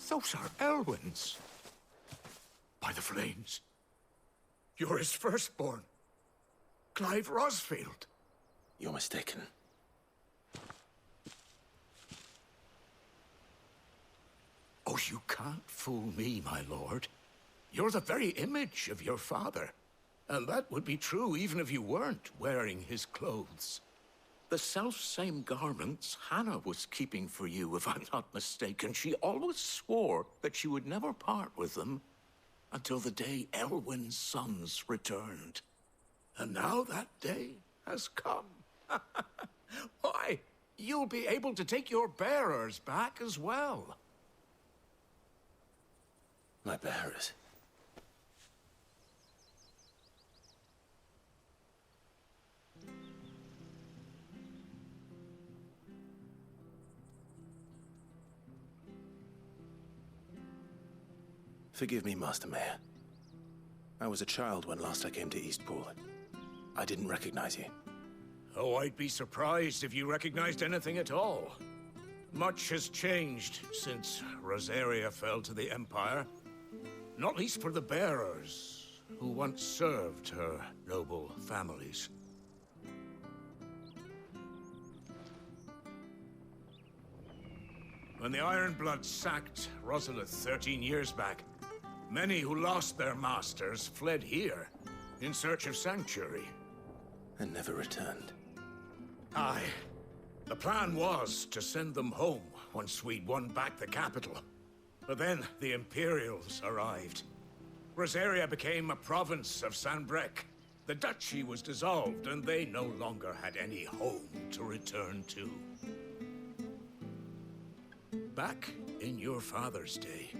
Those are Elwyn's. By the flames. You're his firstborn. Clive Rosfield. You're mistaken. Oh, you can't fool me, my lord. You're the very image of your father. And that would be true even if you weren't wearing his clothes. The self-same garments Hannah was keeping for you, if I'm not mistaken. She always swore that she would never part with them until the day Elwyn's sons returned. And now that day has come. Why, you'll be able to take your bearers back as well. My bearers? Forgive me, Master Mayor. I was a child when last I came to Eastpool. I didn't recognize you. Oh, I'd be surprised if you recognized anything at all. Much has changed since Rosaria fell to the Empire. Not least for the bearers, who once served her noble families. When the Ironbloods sacked Rosalith 13 years back, many who lost their masters fled here in search of sanctuary. And never returned. Aye. The plan was to send them home once we'd won back the capital. But then the Imperials arrived. Rosaria became a province of Sanbreque. The duchy was dissolved, and they no longer had any home to return to. Back in your father's day,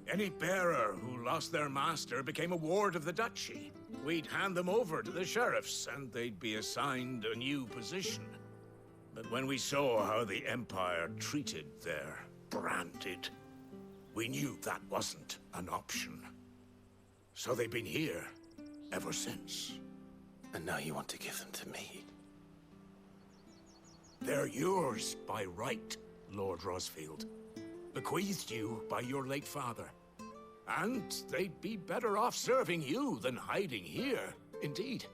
any bearer who lost their master became a ward of the duchy. We'd hand them over to the sheriffs, and they'd be assigned a new position. But when we saw how the Empire treated their branded, we knew that wasn't an option. So they've been here ever since. And now you want to give them to me? They're yours by right, Lord Rosfield. Bequeathed you by your late father. And they'd be better off serving you than hiding here. Indeed,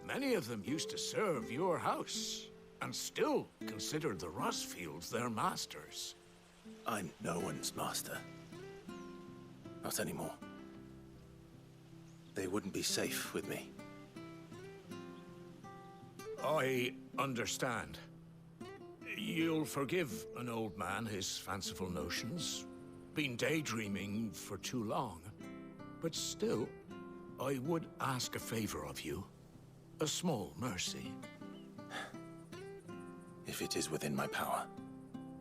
many of them used to serve your house, and still considered the Rosfields their masters. I'm no one's master. Not anymore. They wouldn't be safe with me. I understand. You'll forgive an old man his fanciful notions. Been daydreaming for too long. But still, I would ask a favor of you. A small mercy. If it is within my power.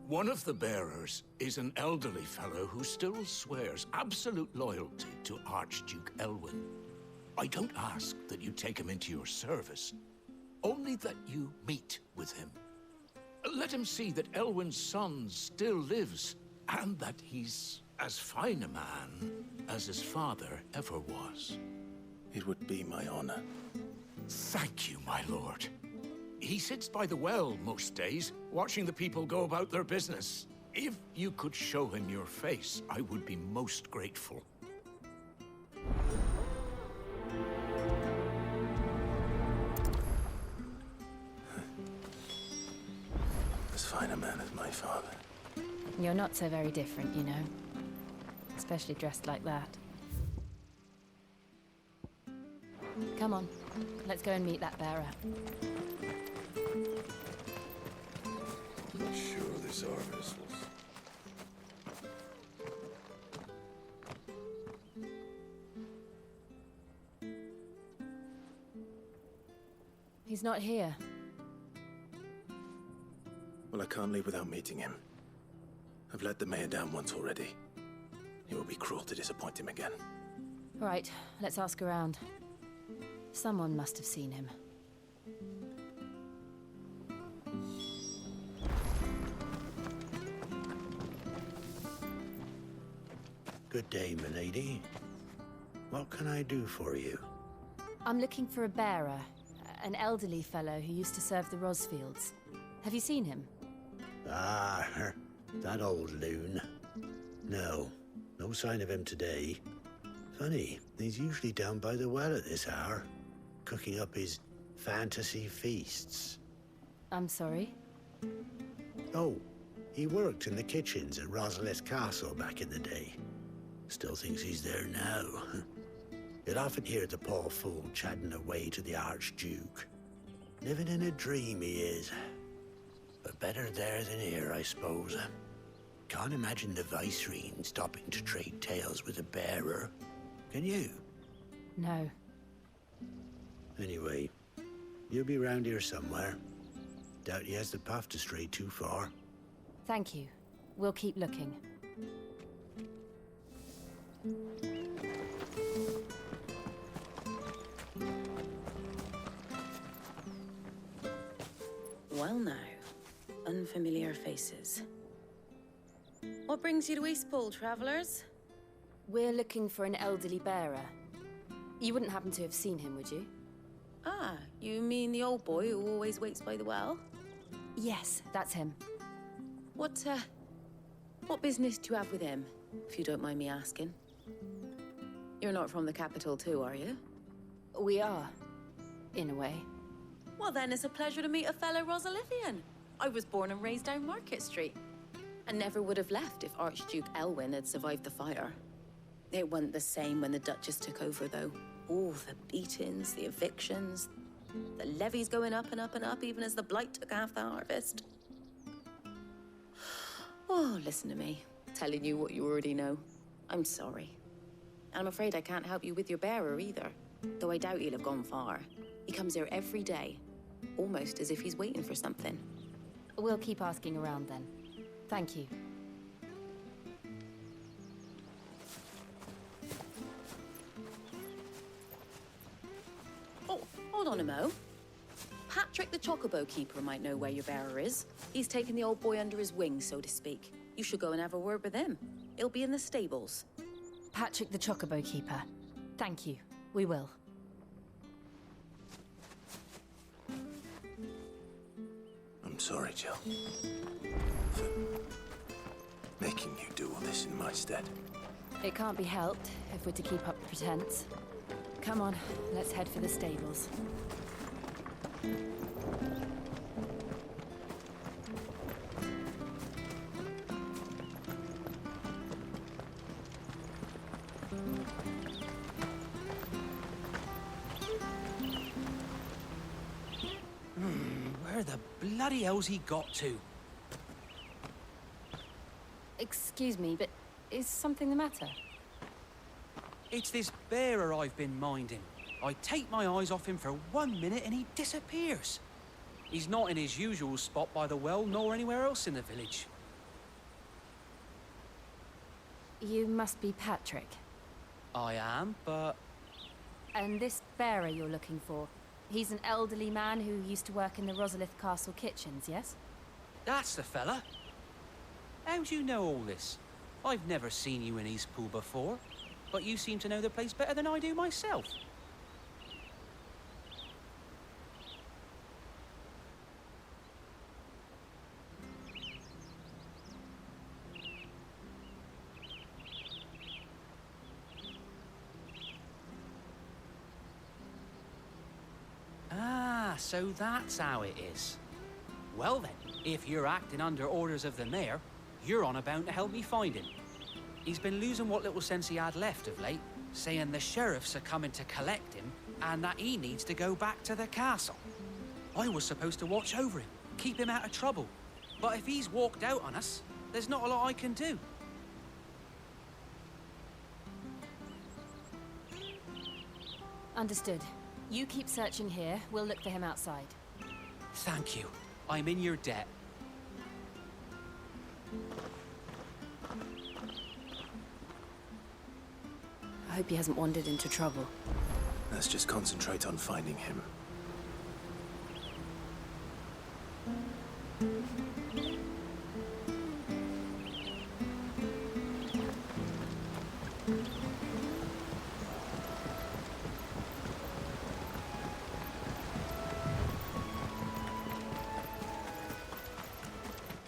One of the bearers is an elderly fellow who still swears absolute loyalty to Archduke Elwyn. I don't ask that you take him into your service, only that you meet with him. Let him see that Elwyn's son still lives, and that he's as fine a man as his father ever was. It would be my honor. Thank you, my lord. He sits by the well most days, watching the people go about their business. If you could show him your face, I would be most grateful. As fine a man as my father. You're not so very different, you know. Especially dressed like that. Come on, let's go and meet that bearer. Not sure this harvest was... He's not here. Well, I can't leave without meeting him. I've let the mayor down once already. It would be cruel to disappoint him again. Right, let's ask around. Someone must have seen him. Good day, milady. What can I do for you? I'm looking for a bearer. An elderly fellow who used to serve the Rosfields. Have you seen him? Ah, that old loon. No, No sign of him today. Funny, he's usually down by the well at this hour, cooking up his fantasy feasts. I'm sorry? Oh, he worked in the kitchens at Rosalith Castle back in the day. Still thinks he's there now. You'd often hear the poor fool chatting away to the Archduke. Living in a dream he is. But better there than here, I suppose. Can't imagine the Vicereine stopping to trade tales with a bearer. Can you? No. Anyway, you'll be round here somewhere. Doubt he has the path to stray too far. Thank you. We'll keep looking. Well now, unfamiliar faces. What brings you to Eastpool, travellers? We're looking for an elderly bearer. You wouldn't happen to have seen him, would you? Ah, you mean the old boy who always waits by the well? Yes, that's him. What business do you have with him, if you don't mind me asking? You're not from the capital too, are you? We are, in a way. Well then, it's a pleasure to meet a fellow Rosalithian. I was born and raised down Market Street. And never would have left if Archduke Elwyn had survived the fire. It wasn't the same when the Duchess took over, though. Oh, the beatings, the evictions, the levies going up and up and up, even as the blight took half the harvest. Oh, listen to me, telling you what you already know. I'm sorry. And I'm afraid I can't help you with your bearer either, though I doubt he'll have gone far. He comes here every day, almost as if he's waiting for something. We'll keep asking around then. Thank you. Oh, hold on a mo. Patrick the Chocobo Keeper might know where your bearer is. He's taken the old boy under his wing, so to speak. You should go and have a word with him. He'll be in the stables. Patrick the Chocobo Keeper. Thank you. We will. I'm sorry, Jill. For making you do all this in my stead. It can't be helped if we're to keep up the pretense. Come on, let's head for the stables. Where the bloody hell's he got to? Excuse me, but is something the matter? It's this bearer I've been minding. I take my eyes off him for 1 minute and he disappears. He's not in his usual spot by the well, nor anywhere else in the village. You must be Patrick. I am, but... And this bearer you're looking for, he's an elderly man who used to work in the Rosalith Castle kitchens, yes? That's the fella. How do you know all this? I've never seen you in Eastpool before, but you seem to know the place better than I do myself. Ah, so that's how it is. Well then, if you're acting under orders of the mayor, you're on about to help me find him. He's been losing what little sense he had left of late, saying the sheriffs are coming to collect him and that he needs to go back to the castle. I was supposed to watch over him, keep him out of trouble. But if he's walked out on us, there's not a lot I can do. Understood. You keep searching here, we'll look for him outside. Thank you. I'm in your debt. I hope he hasn't wandered into trouble. Let's just concentrate on finding him.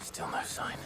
Still no sign.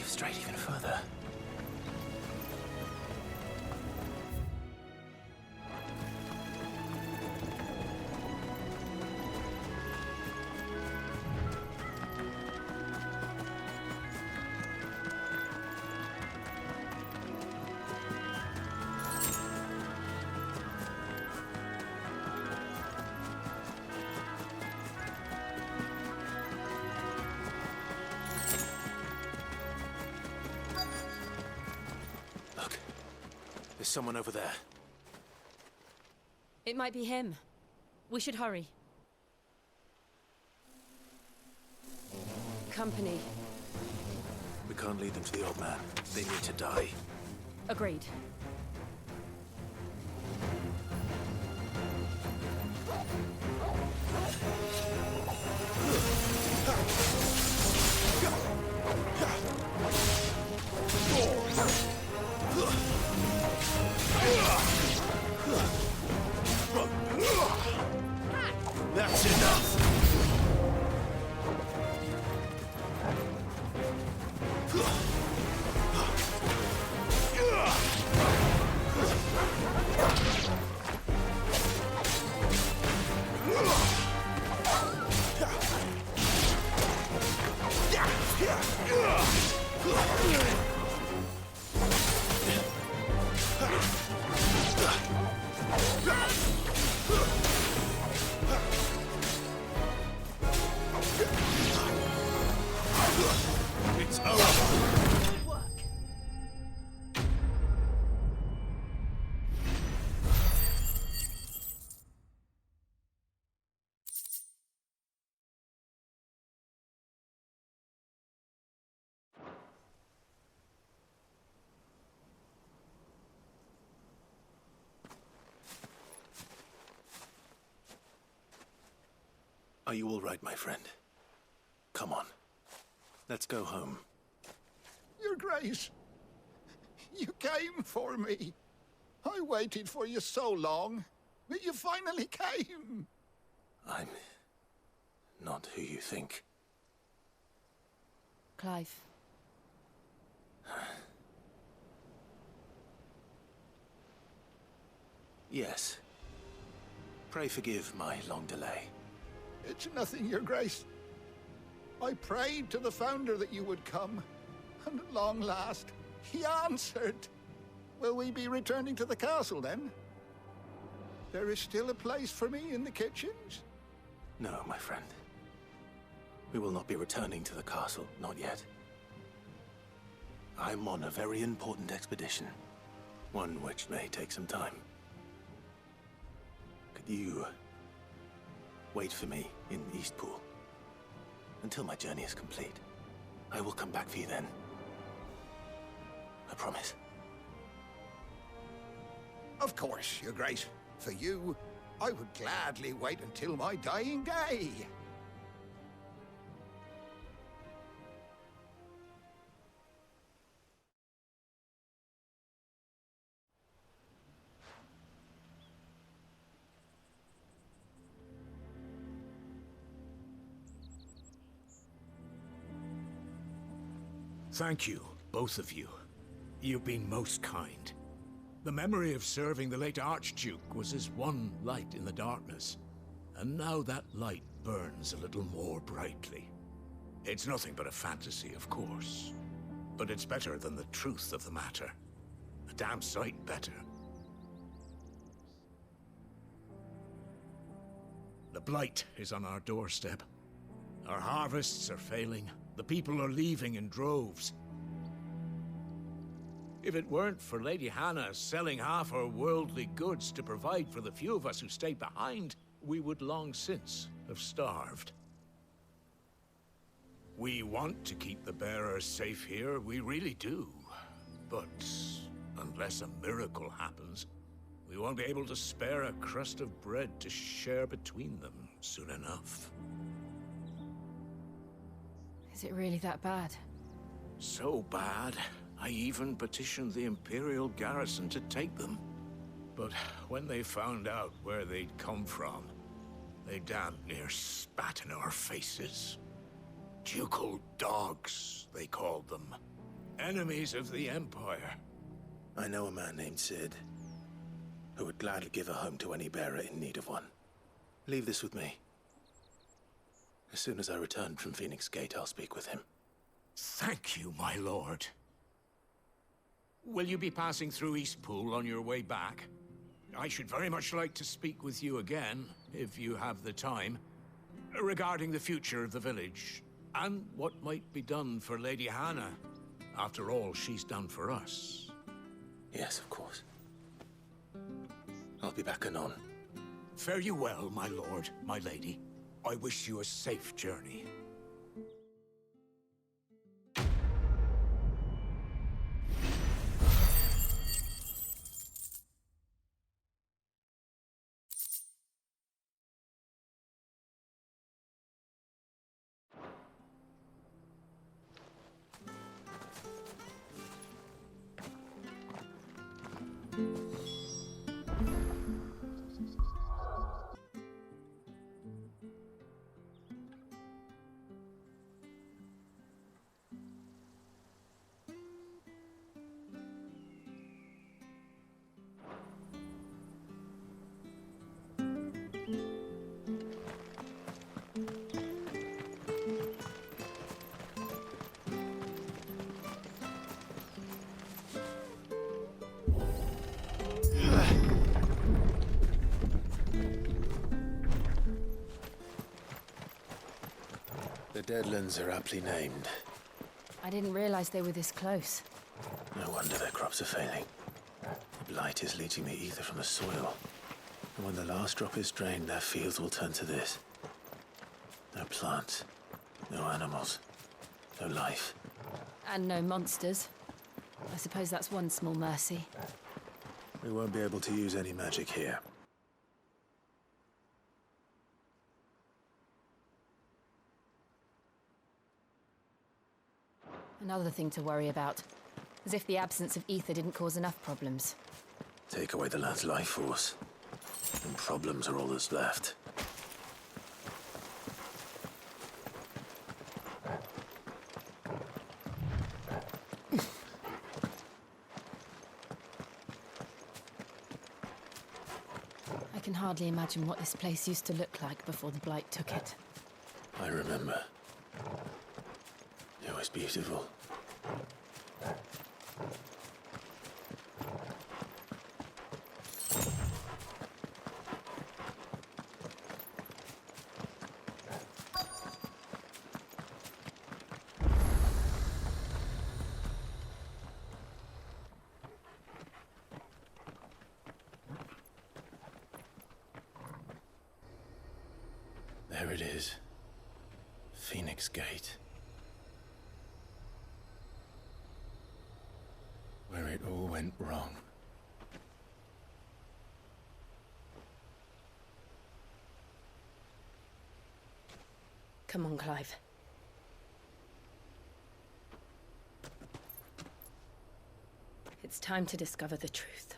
you've strayed even further. There's someone over there. It might be him. We should hurry. Company. We can't lead them to the old man. They need to die. Agreed. That's enough! It's over! Good work. Are you all right, my friend? Come on. Let's go home. Your Grace, you came for me. I waited for you so long, but you finally came. I'm not who you think. Clive. Yes. Pray forgive my long delay. It's nothing, Your Grace. I prayed to the Founder that you would come, and at long last, he answered. Will we be returning to the castle, then? There is still a place for me in the kitchens? No, my friend. We will not be returning to the castle, not yet. I'm on a very important expedition, one which may take some time. Could you wait for me in Eastpool until my journey is complete? I will come back for you then. I promise. Of course, Your Grace. For you, I would gladly wait until my dying day. Thank you, both of you. You've been most kind. The memory of serving the late Archduke was as one light in the darkness, and now that light burns a little more brightly. It's nothing but a fantasy, of course, but it's better than the truth of the matter. A damn sight better. The blight is on our doorstep. Our harvests are failing. The people are leaving in droves. If it weren't for Lady Hannah selling half her worldly goods to provide for the few of us who stayed behind, we would long since have starved. We want to keep the bearers safe here, we really do. But unless a miracle happens, we won't be able to spare a crust of bread to share between them soon enough. Is it really that bad? So bad, I even petitioned the Imperial garrison to take them. But when they found out where they'd come from, they damn near spat in our faces. Ducal dogs, they called them. Enemies of the Empire. I know a man named Sid, who would gladly give a home to any bearer in need of one. Leave this with me. As soon as I return from Phoenix Gate, I'll speak with him. Thank you, my lord. Will you be passing through Eastpool on your way back? I should very much like to speak with you again, if you have the time, regarding the future of the village, and what might be done for Lady Hannah, after all she's done for us. Yes, of course. I'll be back anon. Fare you well, my lord, my lady. I wish you a safe journey. The Deadlands are aptly named. I didn't realize they were this close. No wonder their crops are failing. The blight is leaching the ether from the soil. And when the last drop is drained, their fields will turn to this. No plants, no animals, no life. And no monsters. I suppose that's one small mercy. We won't be able to use any magic here. Another thing to worry about. As if the absence of ether didn't cause enough problems. Take away the lad's life force, and problems are all that's left. I can hardly imagine what this place used to look like before the blight took it. I remember. It was beautiful. There it is. Phoenix Gate. Where it all went wrong. Come on, Clive. It's time to discover the truth.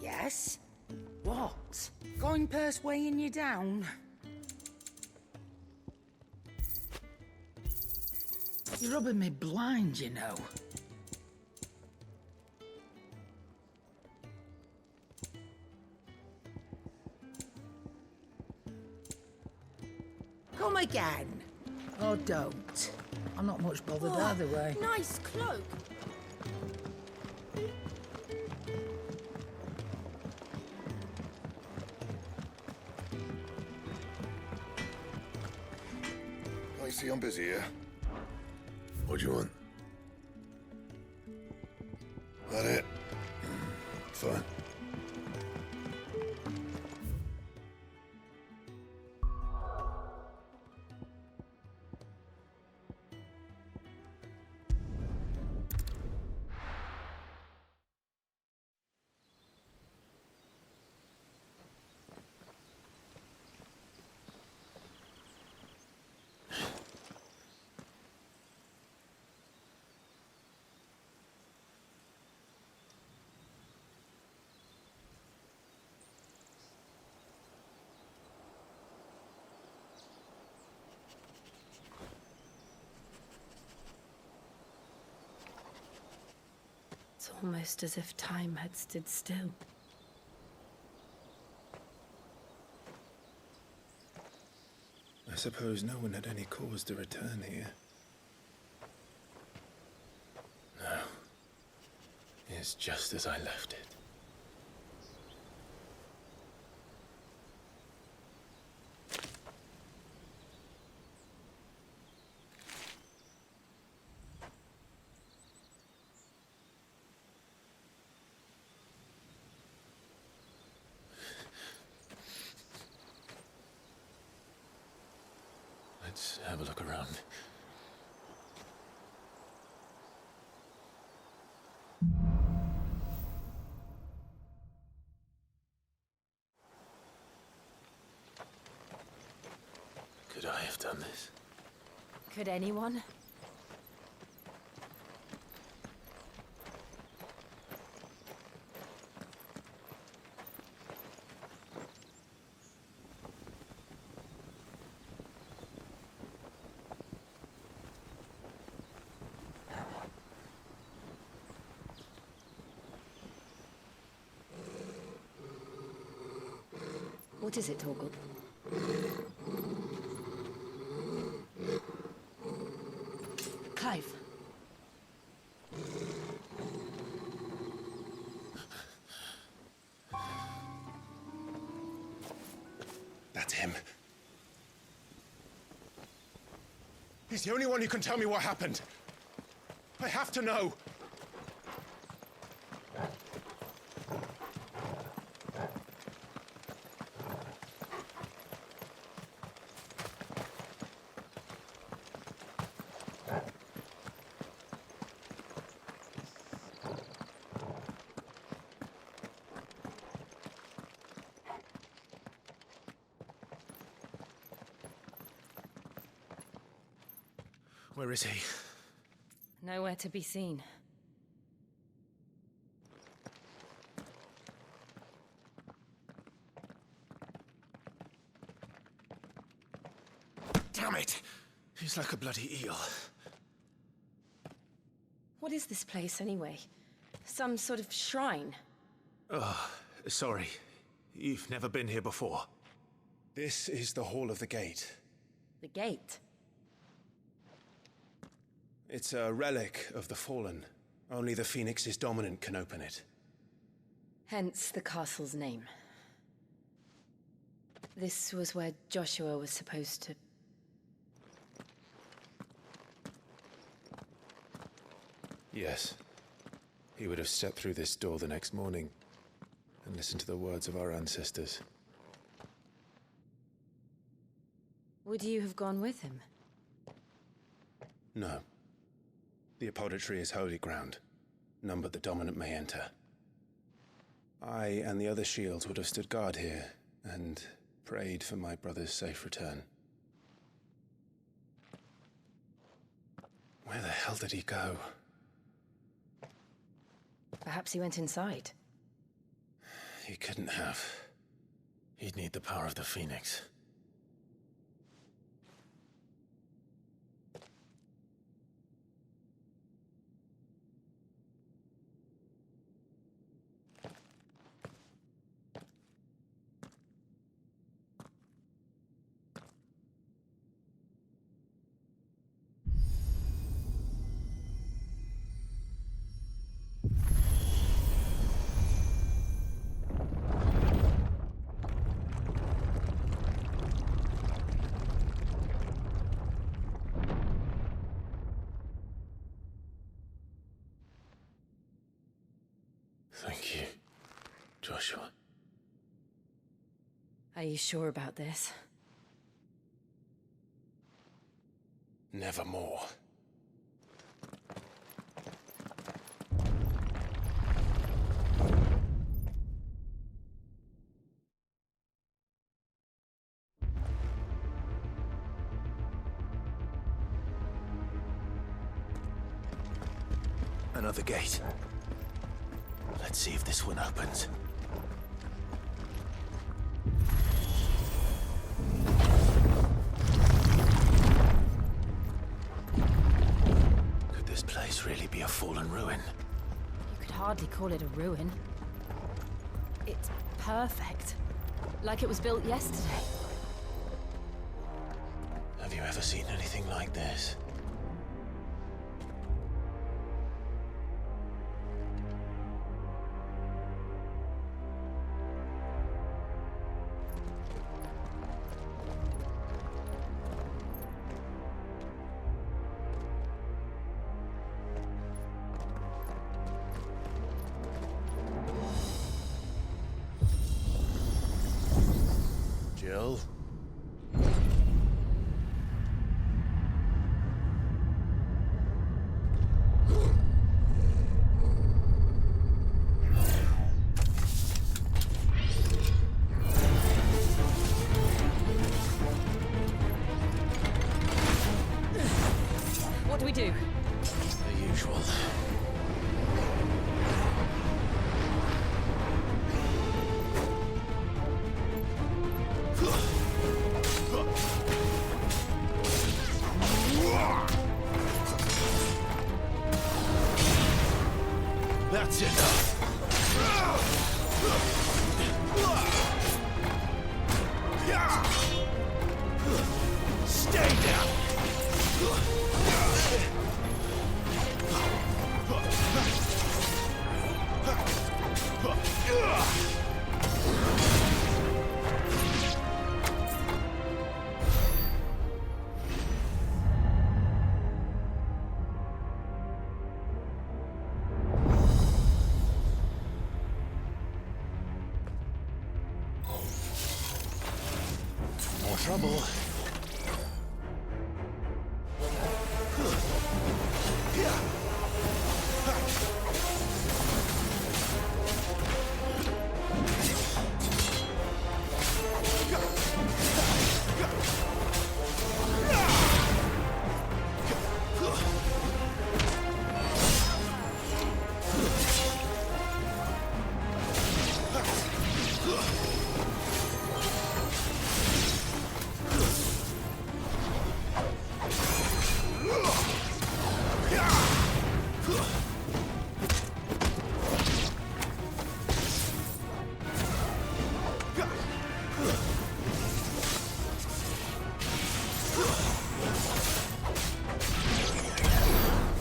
Yes? What? Going purse weighing you down? You're rubbing me blind, you know. Come again. Or don't. I'm not much bothered either way. Nice cloak. I see I'm busy here. What do you want? That it? Fine. It's almost as if time had stood still. I suppose no one had any cause to return here. No. It's just as I left it. Let's have a look around. Could I have done this? Could anyone? What is it, Torgal? Clive. That's him. He's the only one who can tell me what happened. I have to know. Where is he? Nowhere to be seen. Damn it! He's like a bloody eel. What is this place, anyway? Some sort of shrine? Oh, sorry. You've never been here before. This is the Hall of the Gate. The gate? It's a relic of the Fallen. Only the Phoenix's dominant can open it. Hence the castle's name. This was where Joshua was supposed to... Yes. He would have stepped through this door the next morning and listened to the words of our ancestors. Would you have gone with him? No. The apodatory is holy ground. None but the dominant may enter. I and the other shields would have stood guard here and prayed for my brother's safe return. Where the hell did he go? Perhaps he went inside. He couldn't have. He'd need the power of the Phoenix. Thank you, Joshua. Are you sure about this? Nevermore. Another gate. Let's see if this one opens. Could this place really be a fallen ruin? You could hardly call it a ruin. It's perfect. Like it was built yesterday. Have you ever seen anything like this? Jill? What do we do? The usual. That's enough. Stay down. More trouble.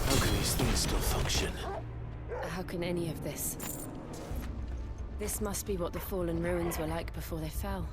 How can these things still function? How can any of this? This must be what the fallen ruins were like before they fell.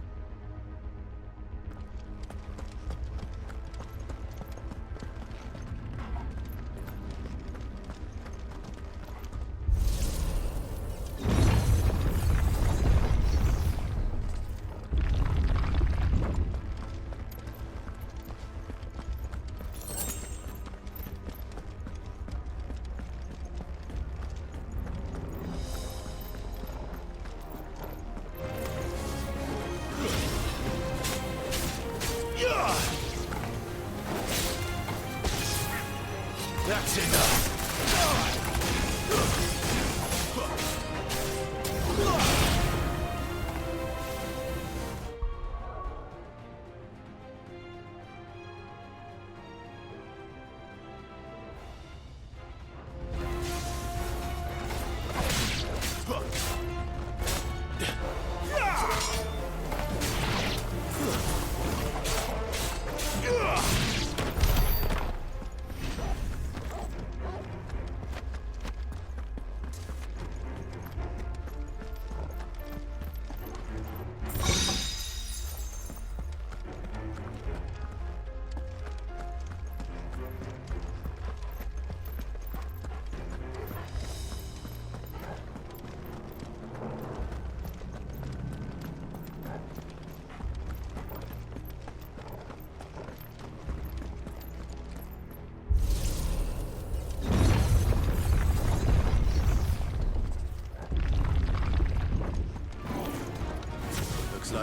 That's enough.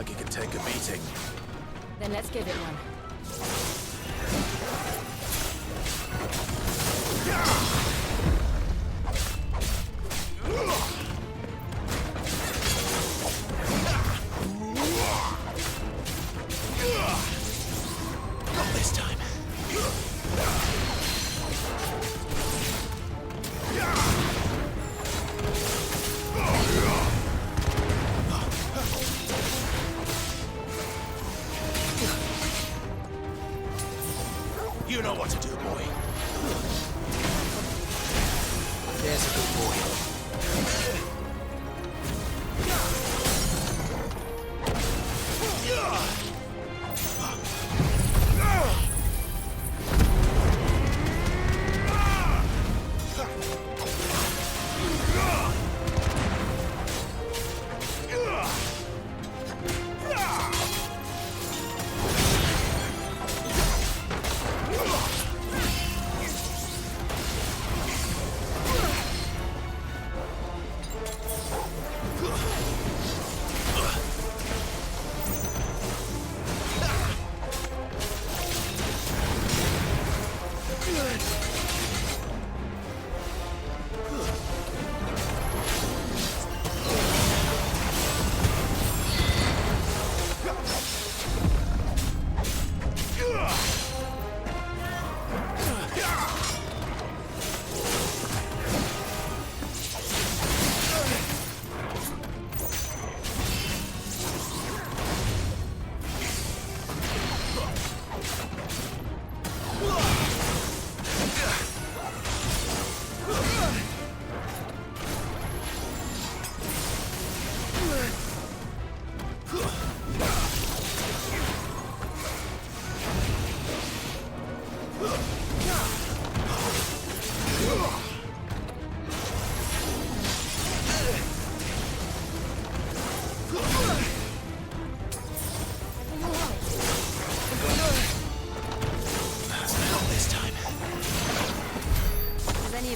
like it could take a beating. Then let's give it one. Not this time. You know what to do, boy. There's a good boy.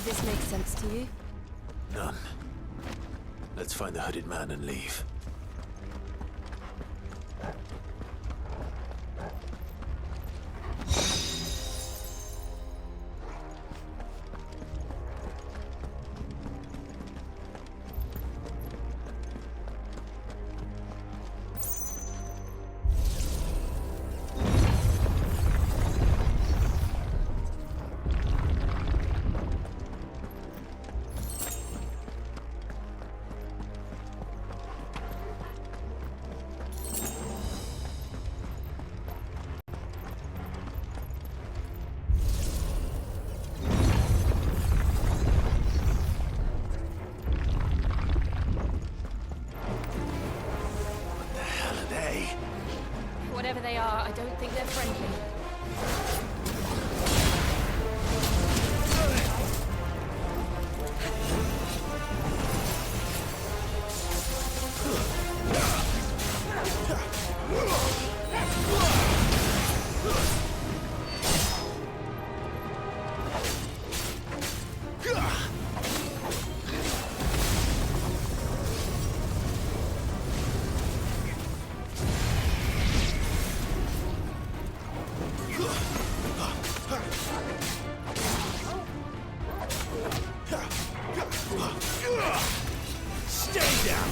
This makes sense to you? None. Let's find the hooded man and leave. Whatever they are, I don't think they're friendly. Stay down!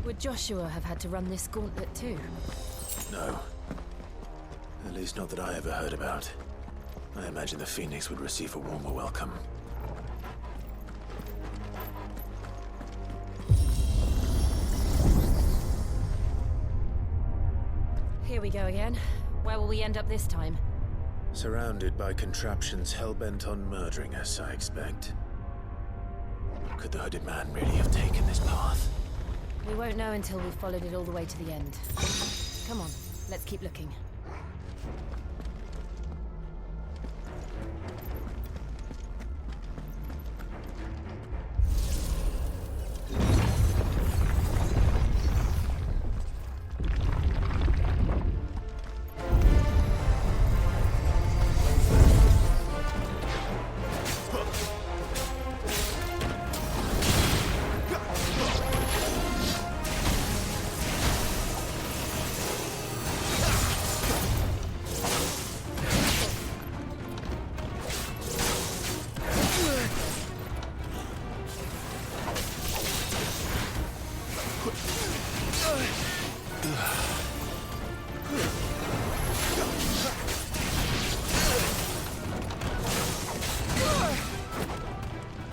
Would Joshua have had to run this gauntlet too? No. At least not that I ever heard about. I imagine the Phoenix would receive a warmer welcome. Here we go again. Where will we end up this time? Surrounded by contraptions hell-bent on murdering us, I expect. Could the hooded man really have taken this path? We won't know until we've followed it all the way to the end. Come on, let's keep looking.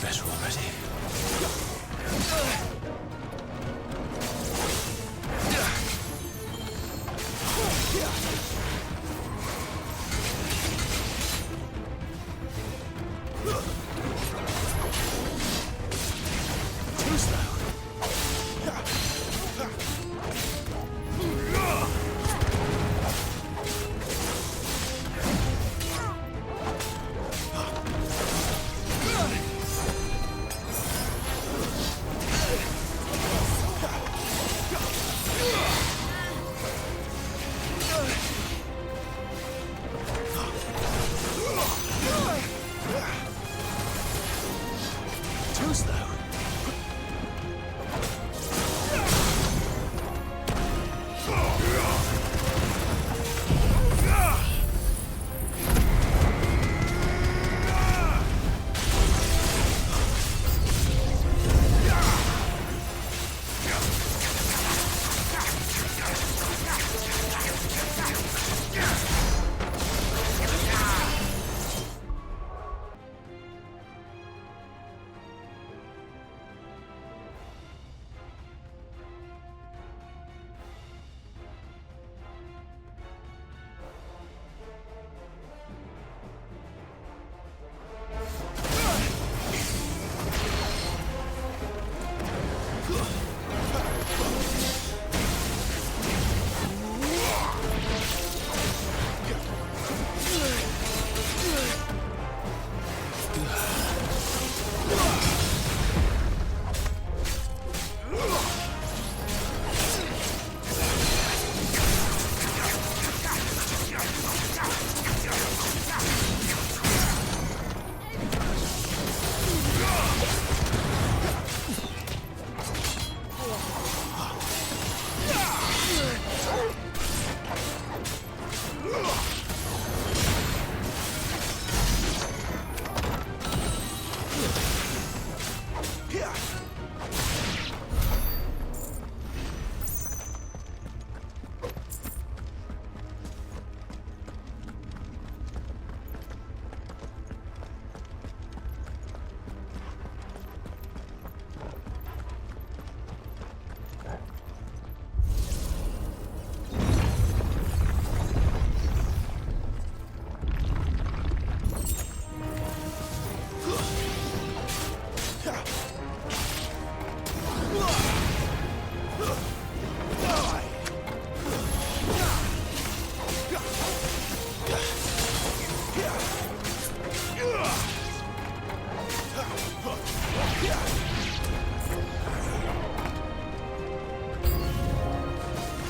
Better already. Too slow. Too slow.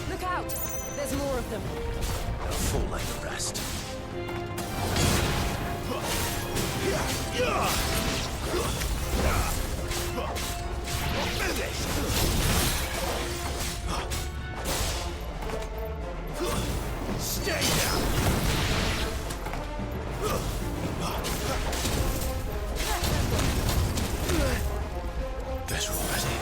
Look out! There's more of them. They'll fall like the rest. Stay down! Better already.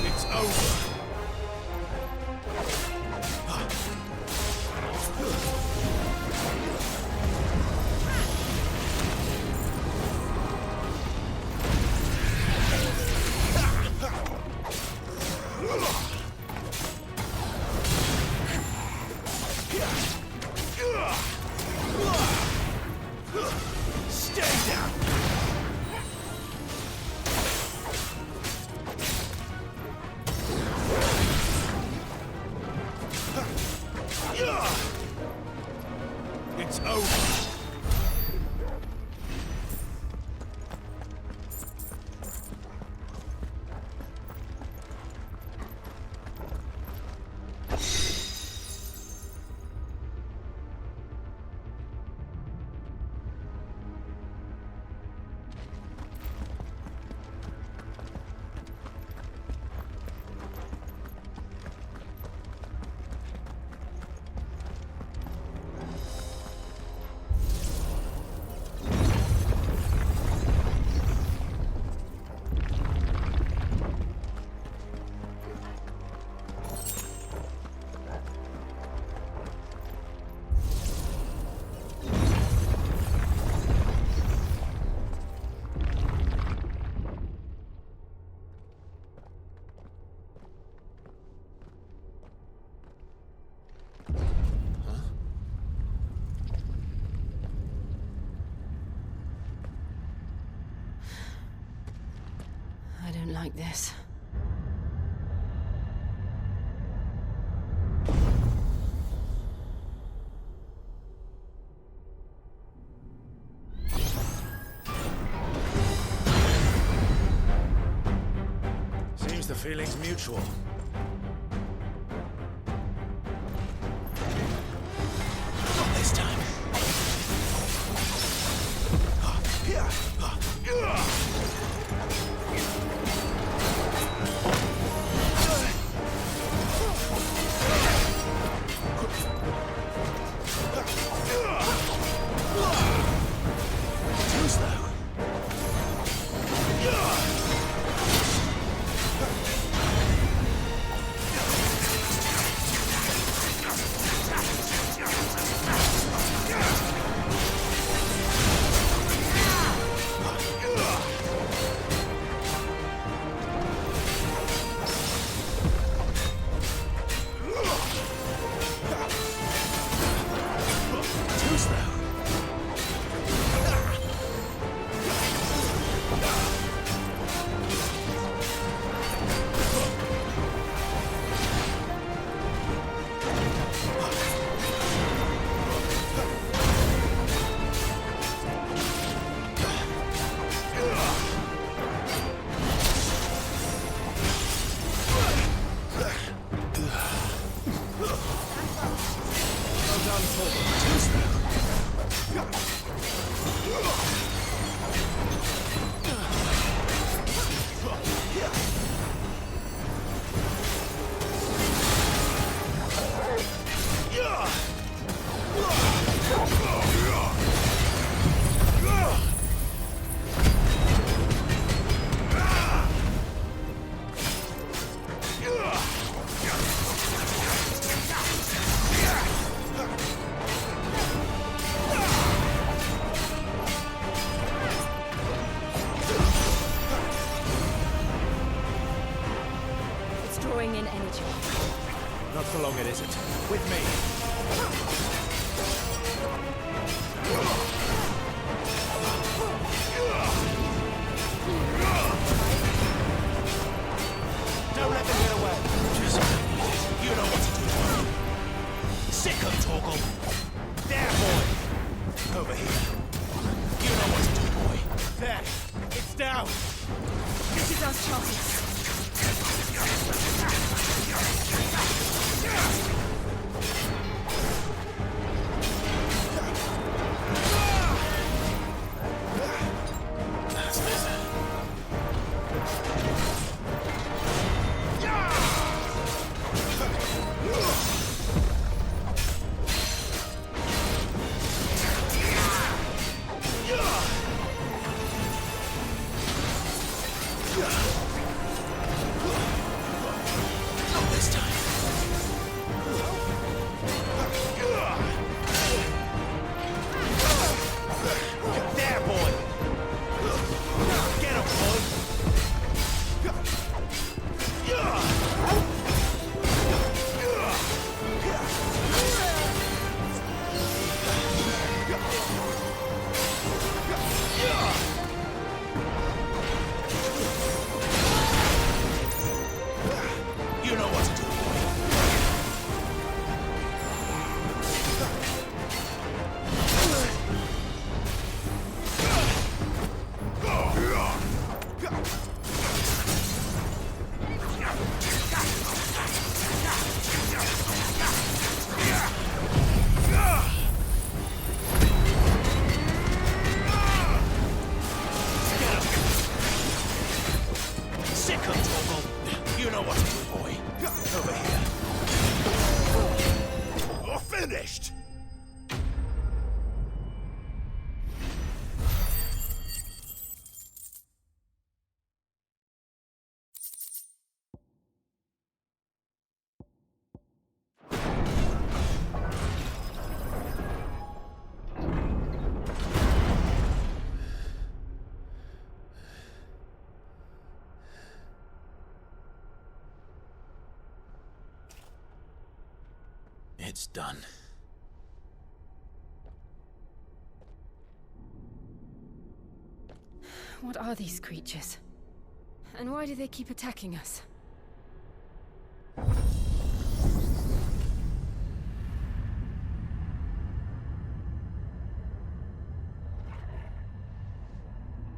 It's over. It's over. I don't like this. Seems the feeling's mutual. Not this time. Too slow. Too slow. Well done, Torben. Too slow. It's drawing in energy. Not for long, it isn't. With me. Don't let them get away. Just you know what to do. Sick of Torgal. There, boy. Over here. You know what to do, boy. There. It's down. This is our chance. finished. It's done. What are these creatures? And why do they keep attacking us?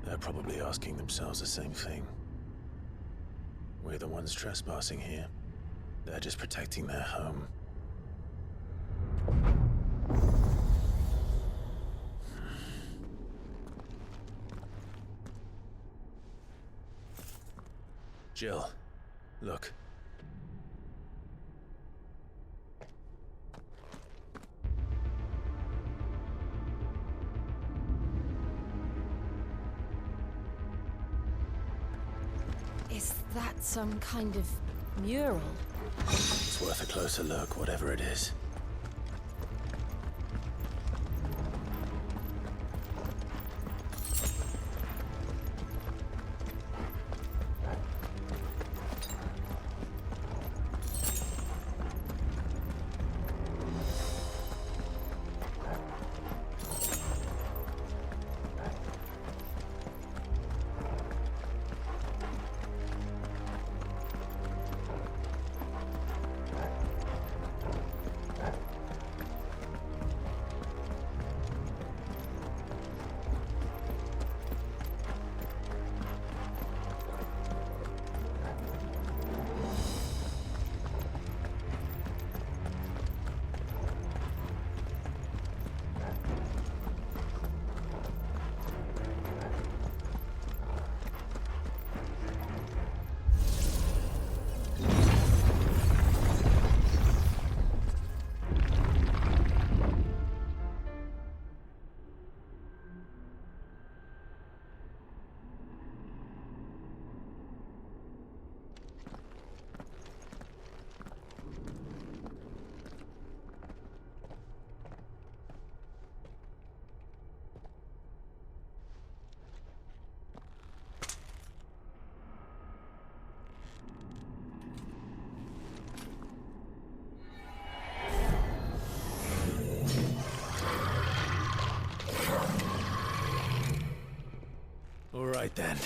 They're probably asking themselves the same thing. We're the ones trespassing here. They're just protecting their home. Jill, look. Is that some kind of mural? It's worth a closer look, whatever it is. All right then.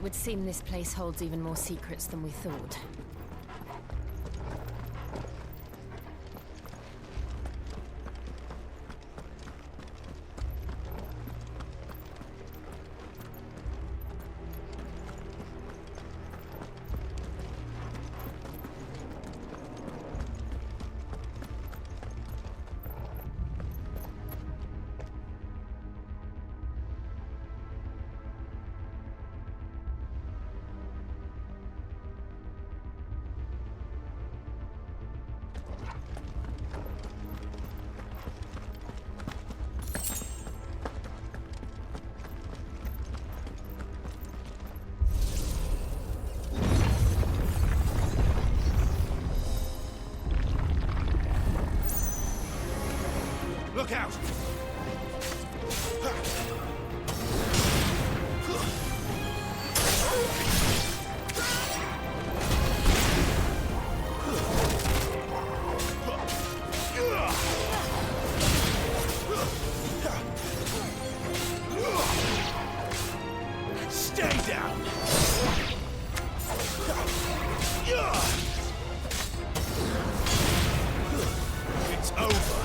It would seem this place holds even more secrets than we thought. Look out! Stay down! It's over.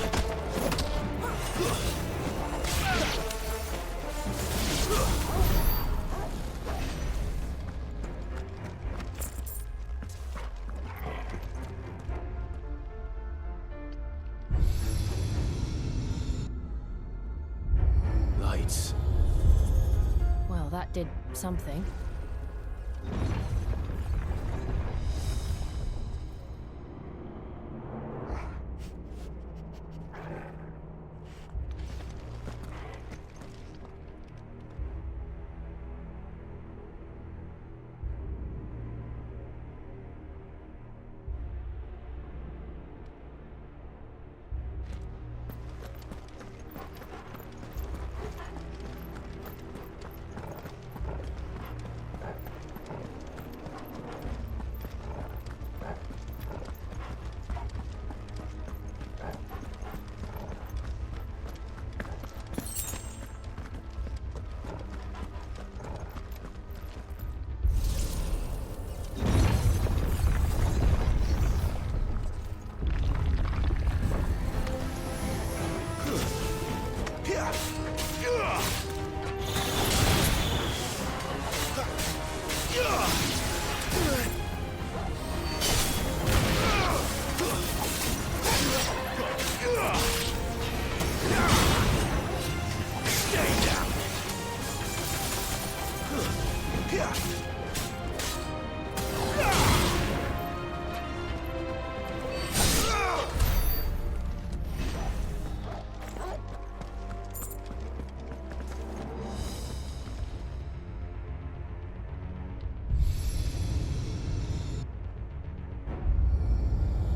Lights. Well, that did something.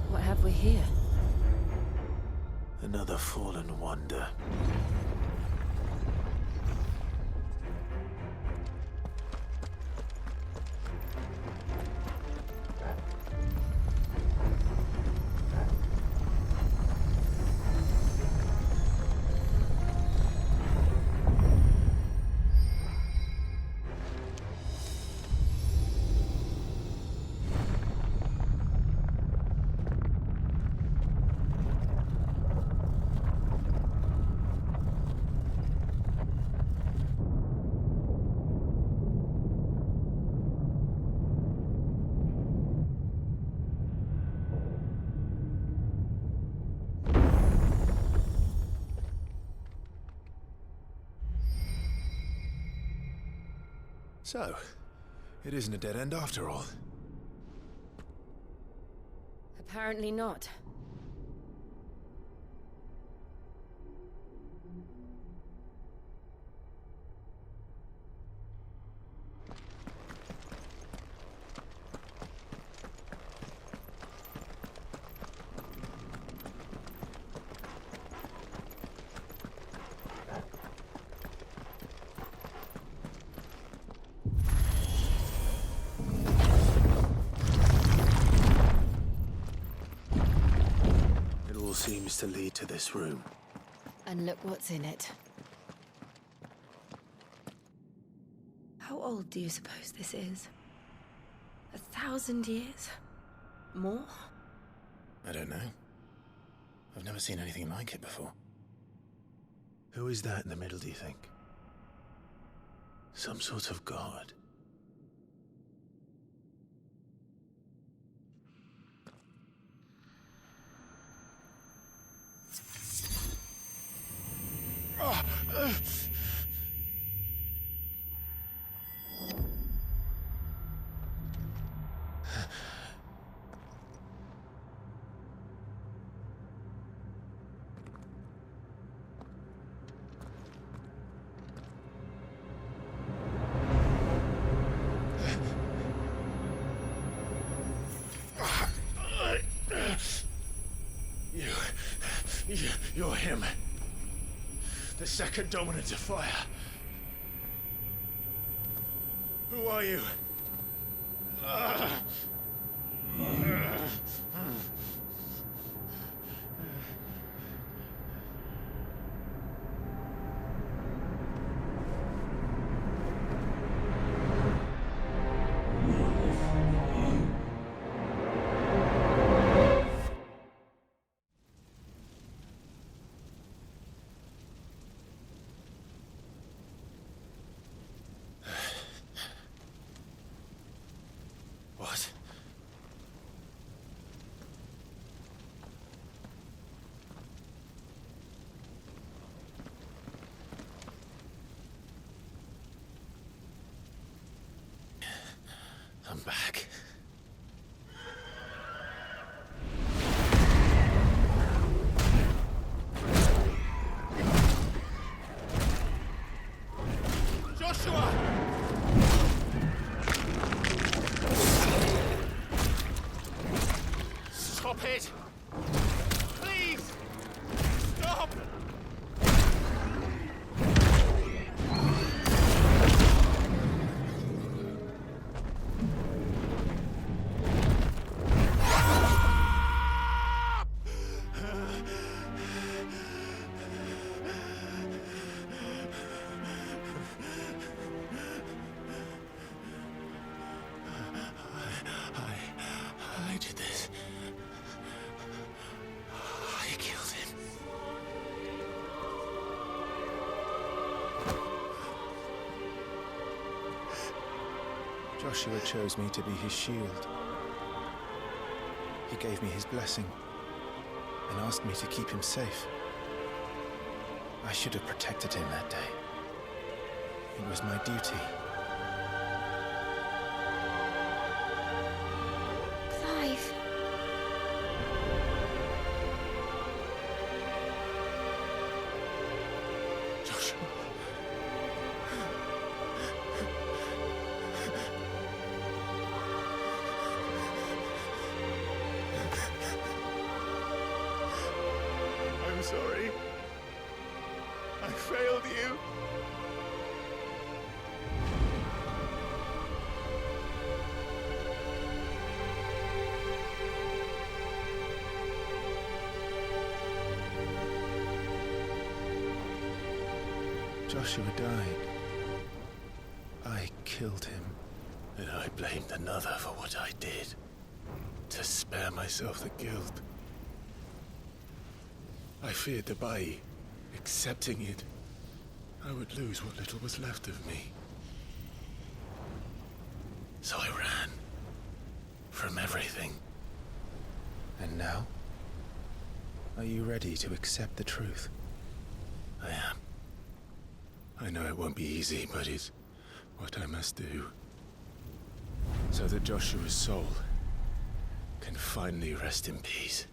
What have we here? Another fallen wonder. So, it isn't a dead end after all. Apparently not. Seems to lead to this room. And look what's in it. How old do you suppose this is? 1,000 years? More? I don't know. I've never seen anything like it before. Who is that in the middle, do you think? Some sort of god? You're him. The second dominant of fire. Who are you? What? I'm back. Joshua! Stop it! Please! Stop! I did this. I killed him. Joshua chose me to be his shield. He gave me his blessing and asked me to keep him safe. I should have protected him that day. It was my duty. Clive. Joshua. I'm sorry. I failed you. Joshua died. I killed him. And I blamed another for what I did. To spare myself the guilt. I feared that by accepting it, I would lose what little was left of me. So I ran. From everything. And now? Are you ready to accept the truth? I am. I know it won't be easy, but it's what I must do. So that Joshua's soul can finally rest in peace.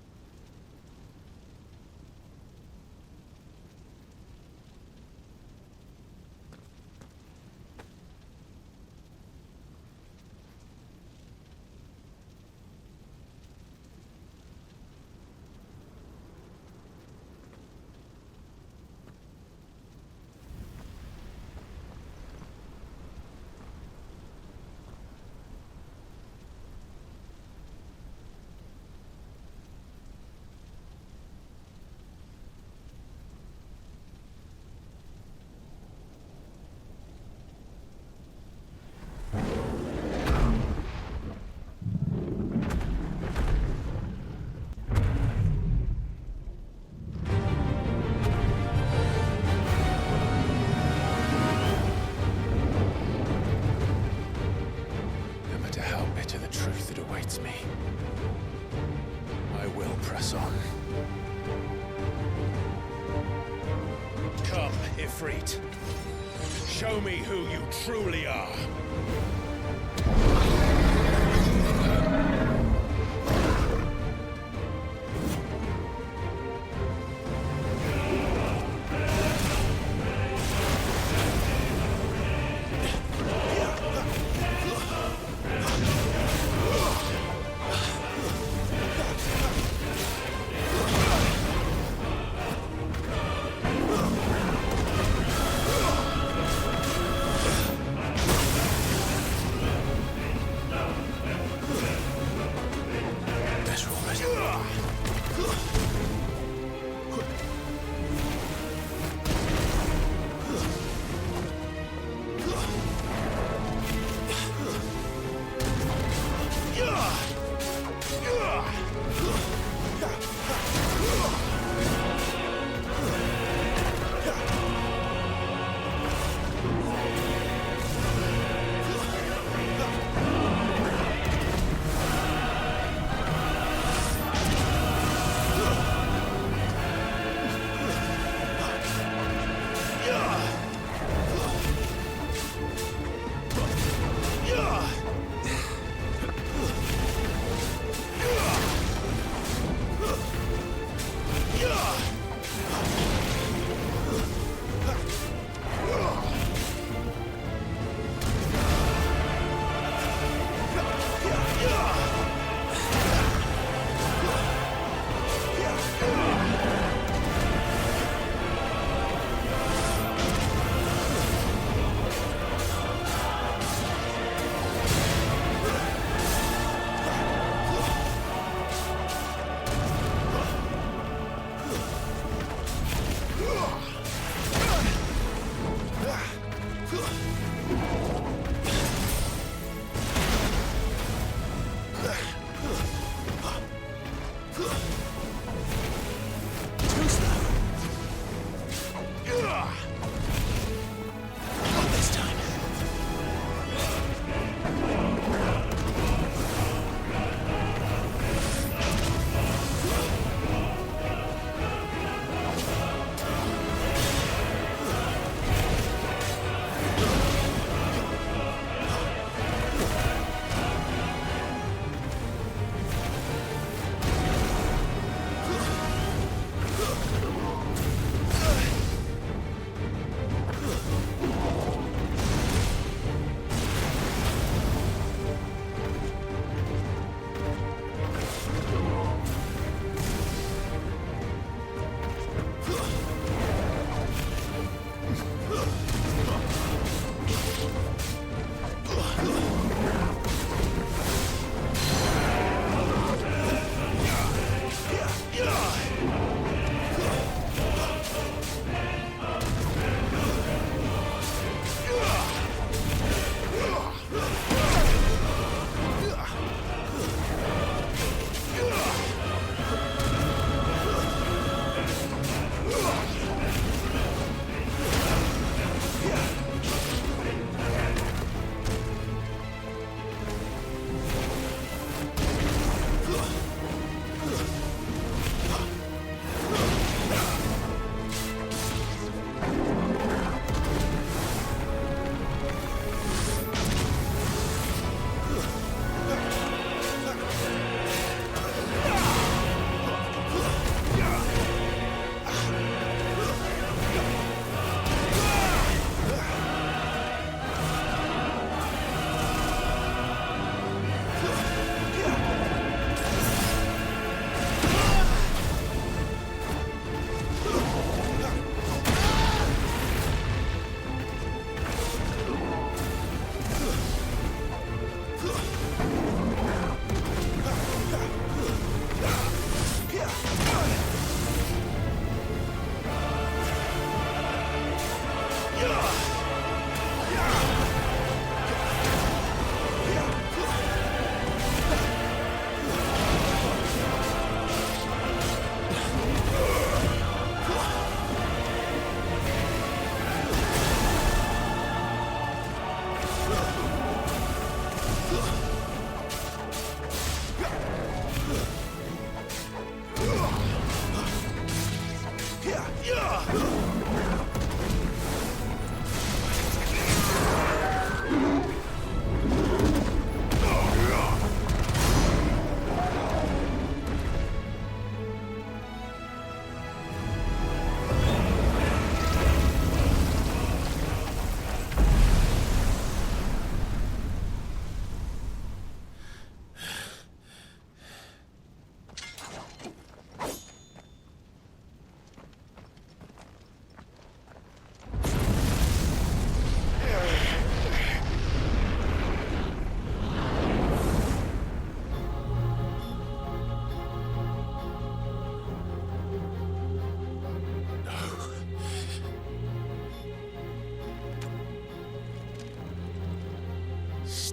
Ifrit. Show me who you truly are.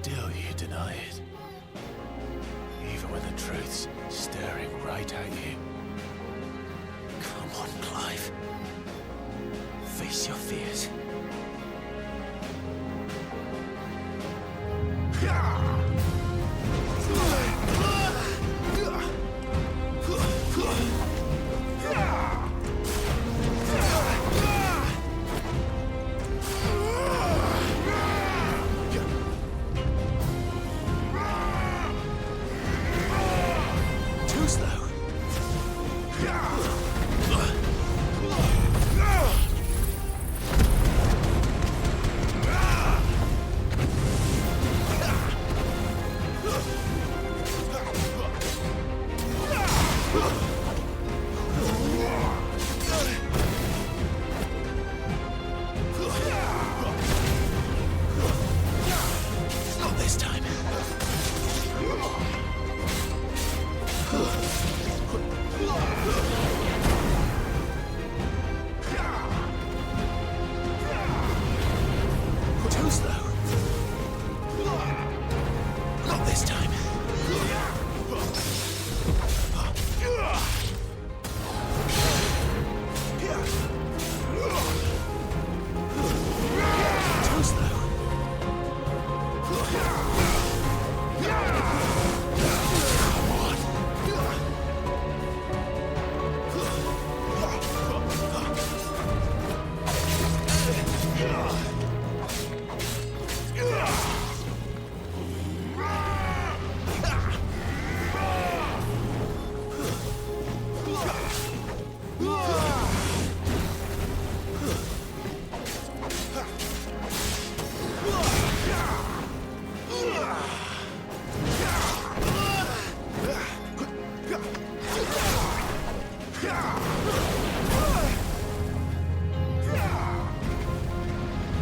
still you deny it. Even when the truth's staring right at you. Come on, Clive. Face your fears. Too slow. Not this time. Too slow. Not this time. Too slow. Come on.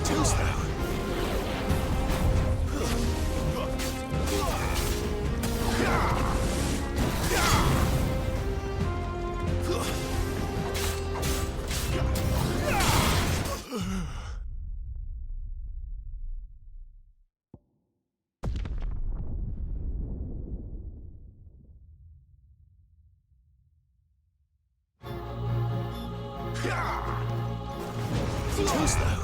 Too slow. Too slow.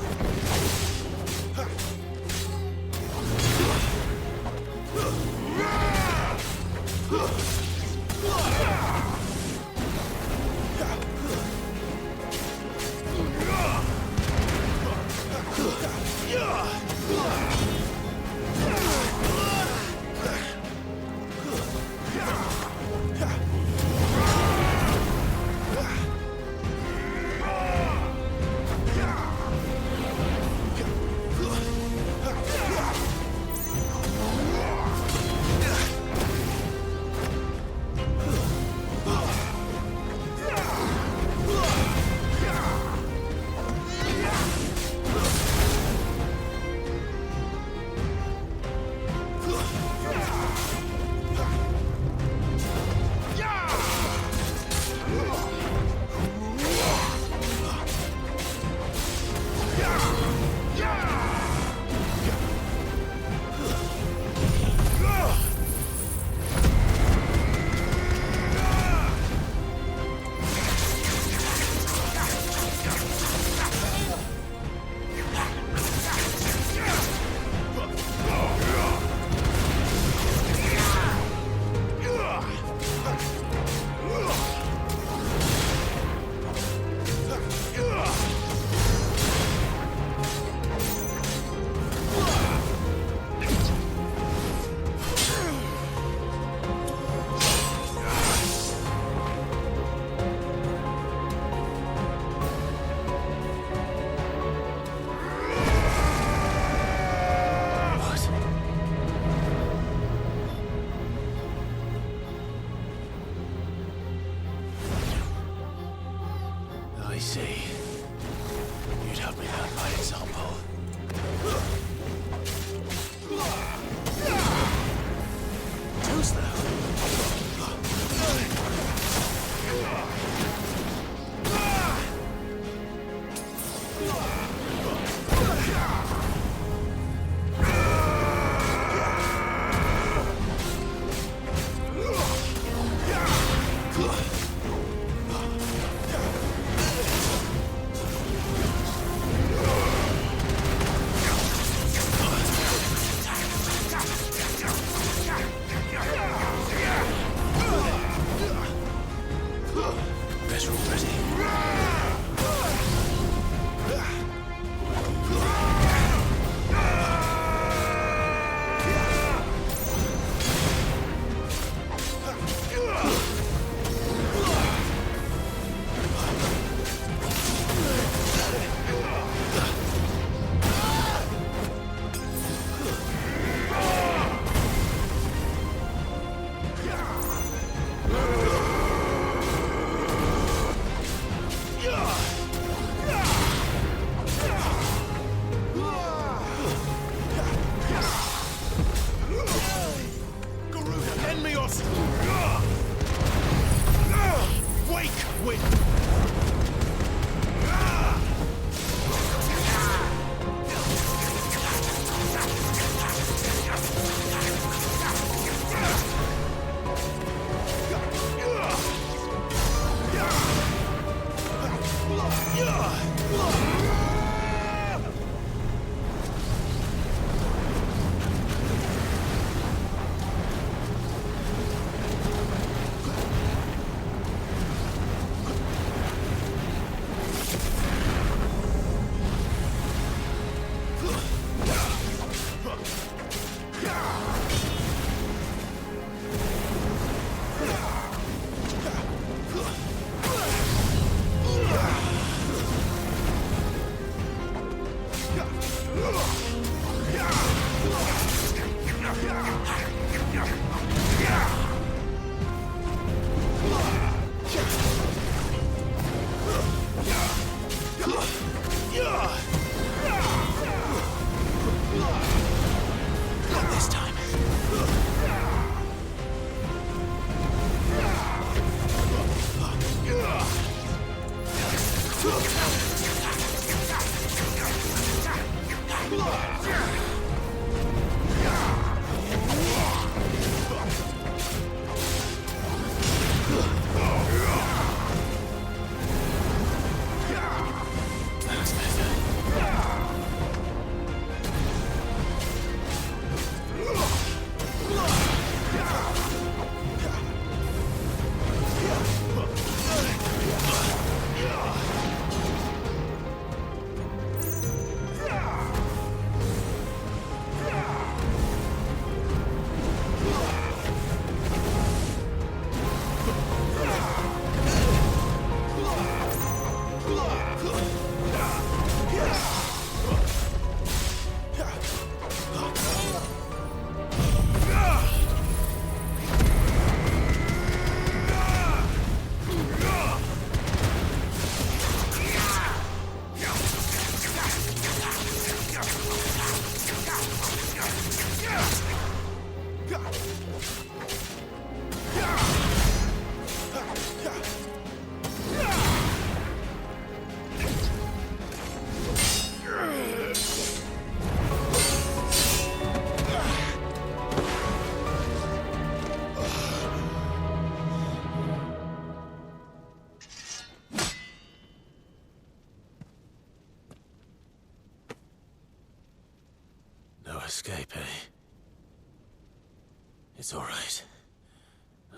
I see. You'd have me learn by example. Too slow. Escape, eh? It's all right.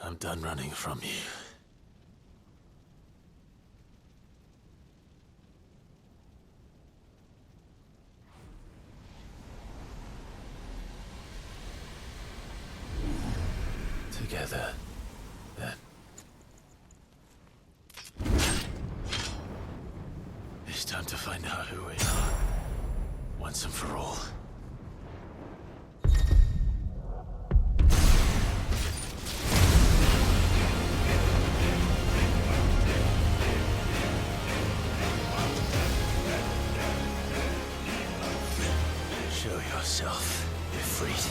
I'm done running from you. Together, then. It's time to find out who we are, once and for all. Yourself, Ifrit.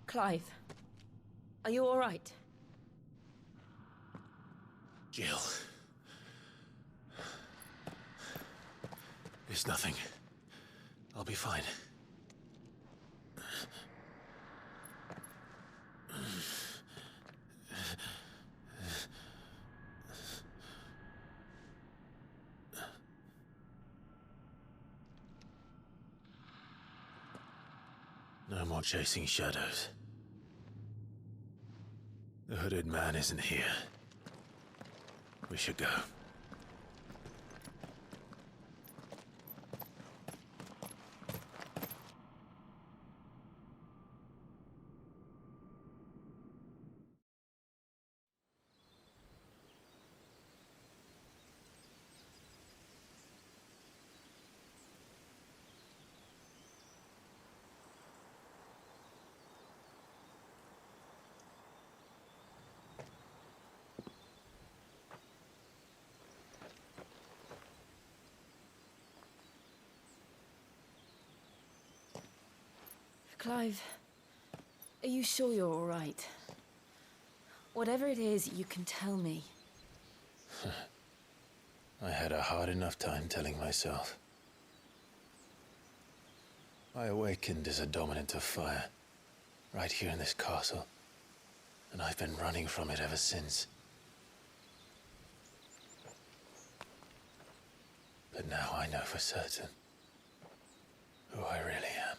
Clive, are you all right? Jill. It's nothing. I'll be fine. No more chasing shadows. The hooded man isn't here. We should go. Clive, are you sure you're all right? Whatever it is, you can tell me. I had a hard enough time telling myself. I awakened as a dominant of fire, right here in this castle, and I've been running from it ever since. But now I know for certain who I really am.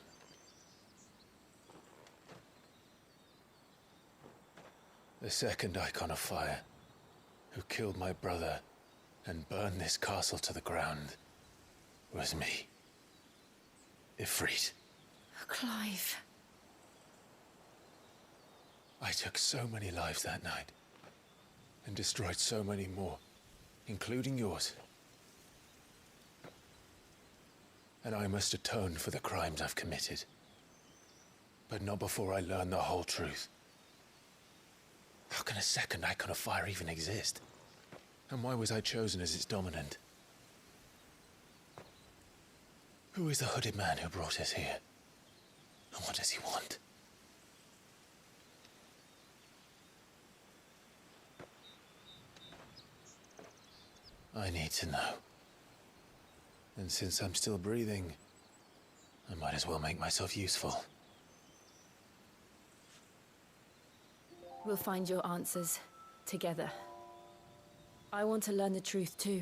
The second icon of fire, who killed my brother and burned this castle to the ground, was me. Ifrit. Clive. I took so many lives that night, and destroyed so many more, including yours. And I must atone for the crimes I've committed. But not before I learn the whole truth. How can a second icon of fire even exist? And why was I chosen as its dominant? Who is the hooded man who brought us here? And what does he want? I need to know. And since I'm still breathing, I might as well make myself useful. We'll find your answers together. I want to learn the truth too.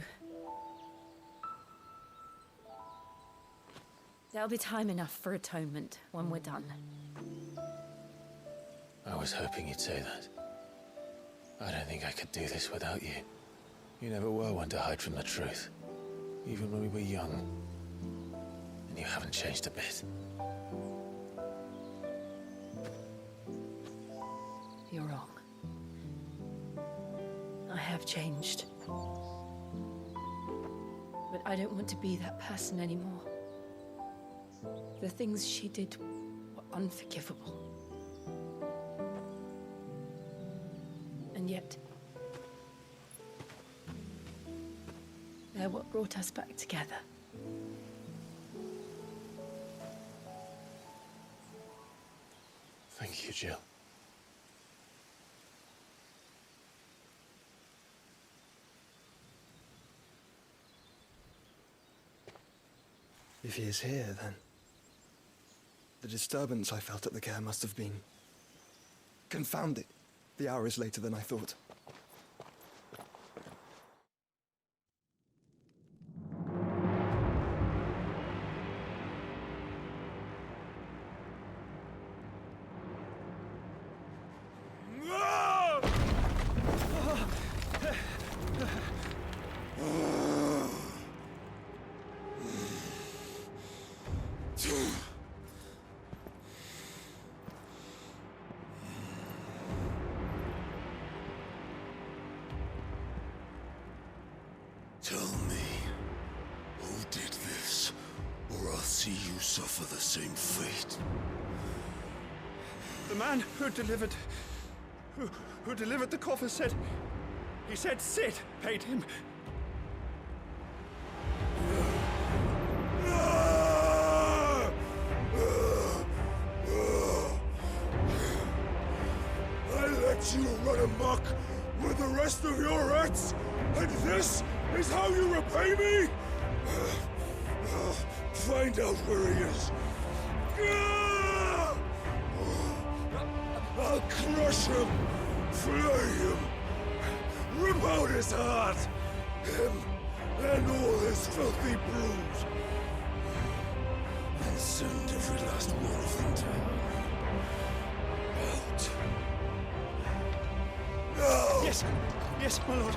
There'll be time enough for atonement when we're done. I was hoping you'd say that. I don't think I could do this without you. You never were one to hide from the truth, even when we were young. And you haven't changed a bit. You're wrong. I have changed. But I don't want to be that person anymore. The things she did were unforgivable. And yet, they're what brought us back together. Thank you, Jill. If he is here, then the disturbance I felt at the care must have been confounded. The hour is later than I thought. Tell me, who did this, or I'll see you suffer the same fate. The man who delivered the coffer said... He said Sid paid him. I let you run amok with the rest of your rats, and this is how you repay me? Find out where he is. I'll crush him, flay him, rip out his heart, him and all his filthy brood, and send every last one of them down. Out. Now! Yes, yes, my lord.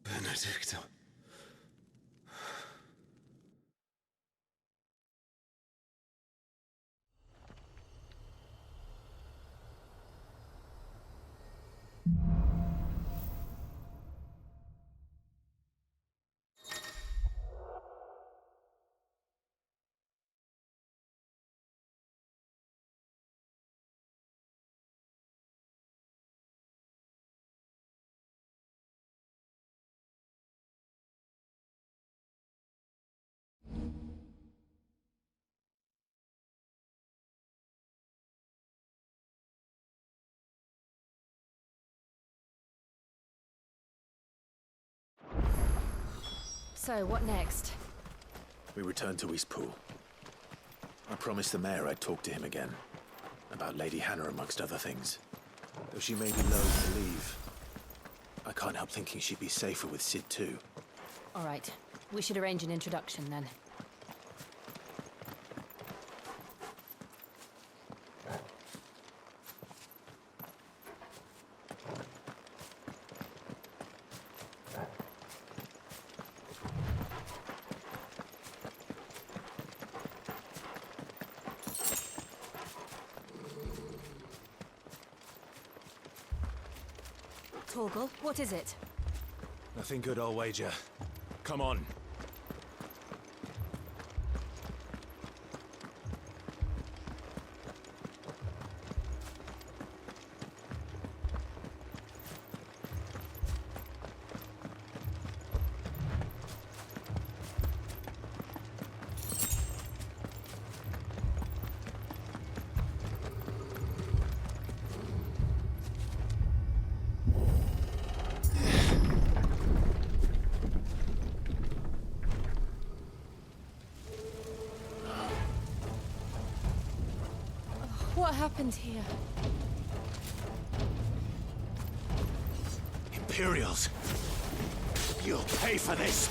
Benedicta. So, what next? We return to Eastpool. I promised the mayor I'd talk to him again. About Lady Hannah, amongst other things. Though she may be loath to leave, I can't help thinking she'd be safer with Sid too. All right. We should arrange an introduction, then. Torgal, what is it? Nothing good, I'll wager. Come on. What happened here? Imperials! You'll pay for this!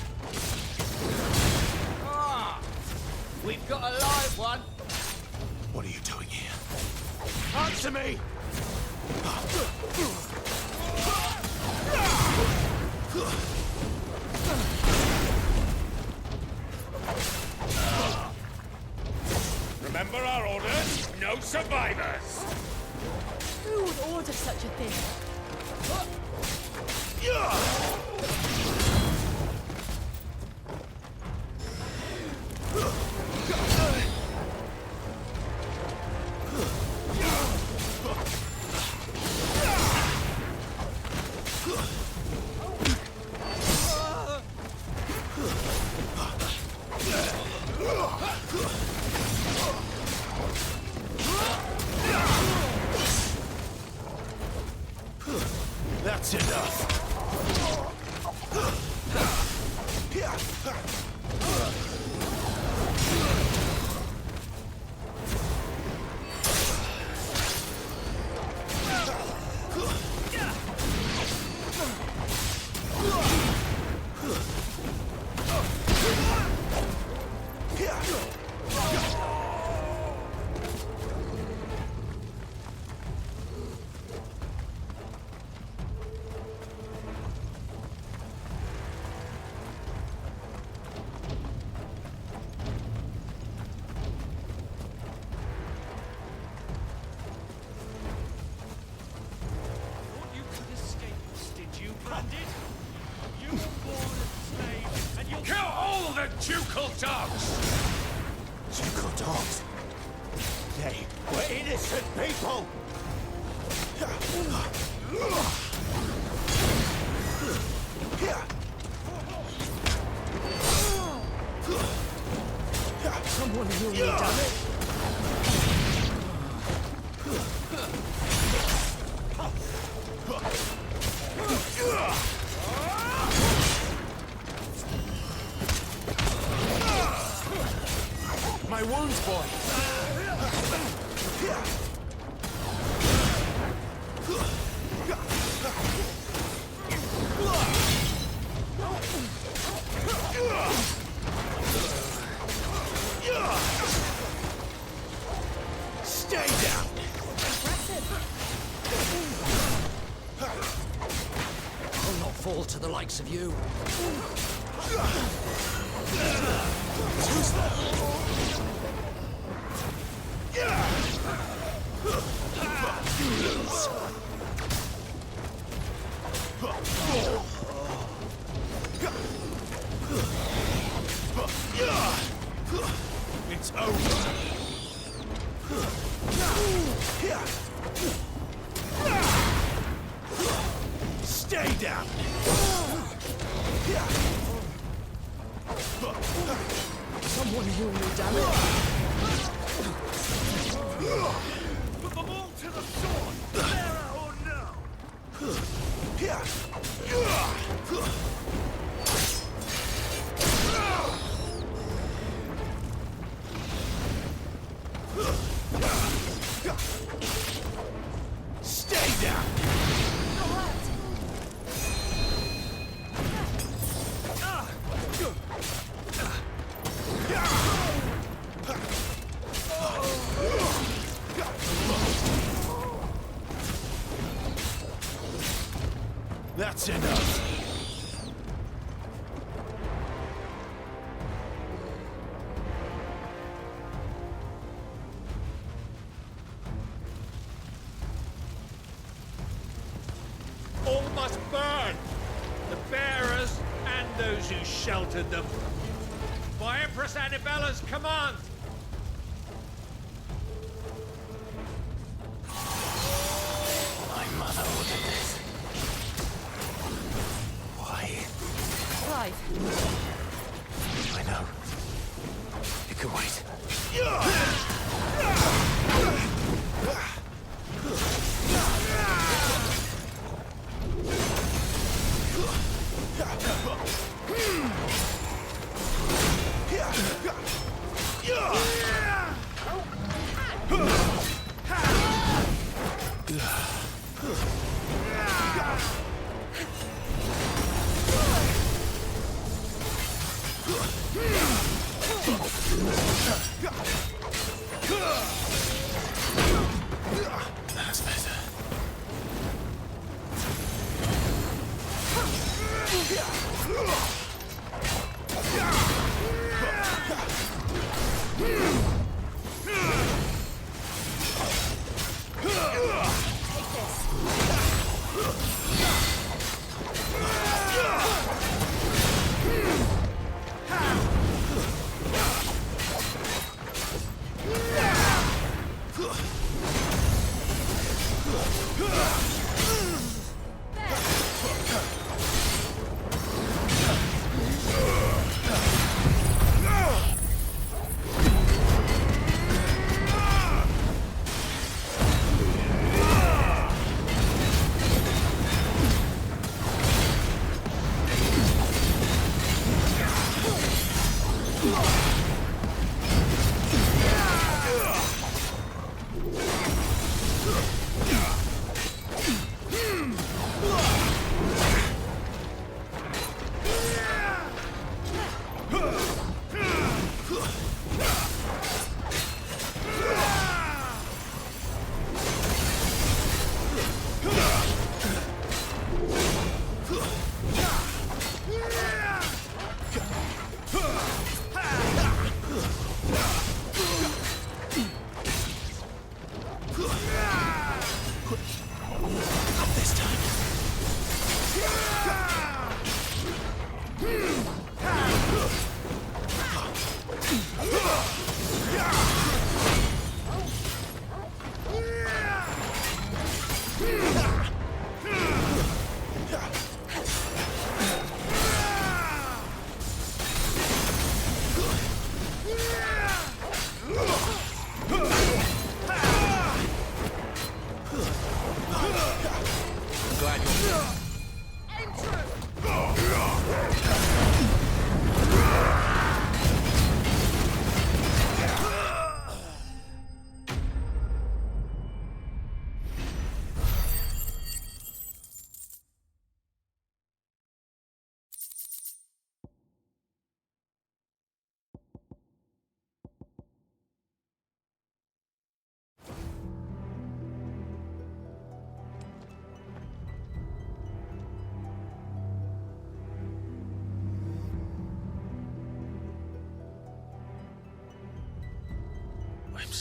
Ah! We've got a live one! What are you doing here? Answer me! Remember our orders? No survivors! Who would order such a thing? enough. Ducal dogs! Ducal dogs? They were innocent people! Someone really done it. My wounds, boy! Stay down! I'll not fall to the likes of you. Who's that? It's over. Stay down! Someone really done it. Put them all to the sword! There or no! Stay down! That's enough. All must burn! The bearers and those who sheltered them. By Empress Annabella's command! My mother ordered this. Why? Clive. I know. It can wait. That's better.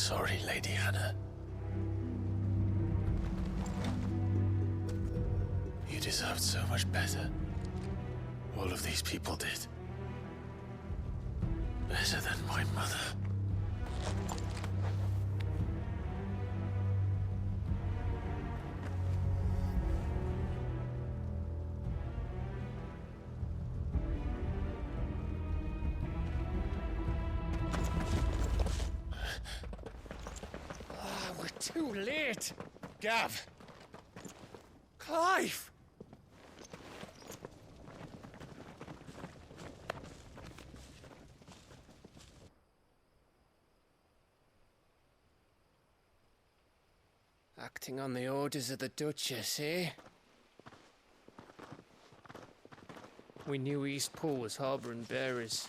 sorry, Lady Hannah. You deserved so much better. All of these people did. Better than my mother. We're too late. Gav. Clive. Acting on the orders of the Duchess, eh? We knew Eastpool was harbouring bearers.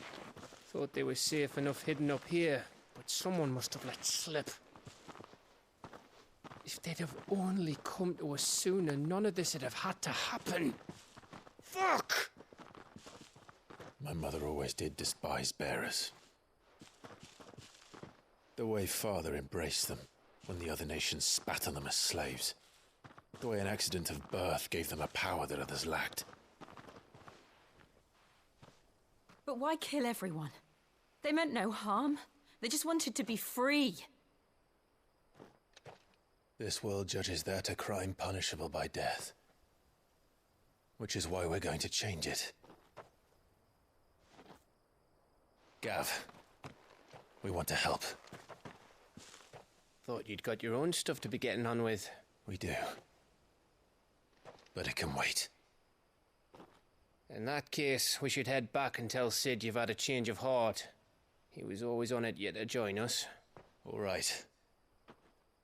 Thought they were safe enough hidden up here, but someone must have let slip. If they'd have only come to us sooner, none of this would have had to happen. Fuck! My mother always did despise bearers. The way Father embraced them when the other nations spat on them as slaves. The way an accident of birth gave them a power that others lacked. But why kill everyone? They meant no harm. They just wanted to be free. This world judges that a crime punishable by death. Which is why we're going to change it. Gav, we want to help. Thought you'd got your own stuff to be getting on with. We do. But it can wait. In that case, we should head back and tell Sid you've had a change of heart. He was always on it yet to join us. All right.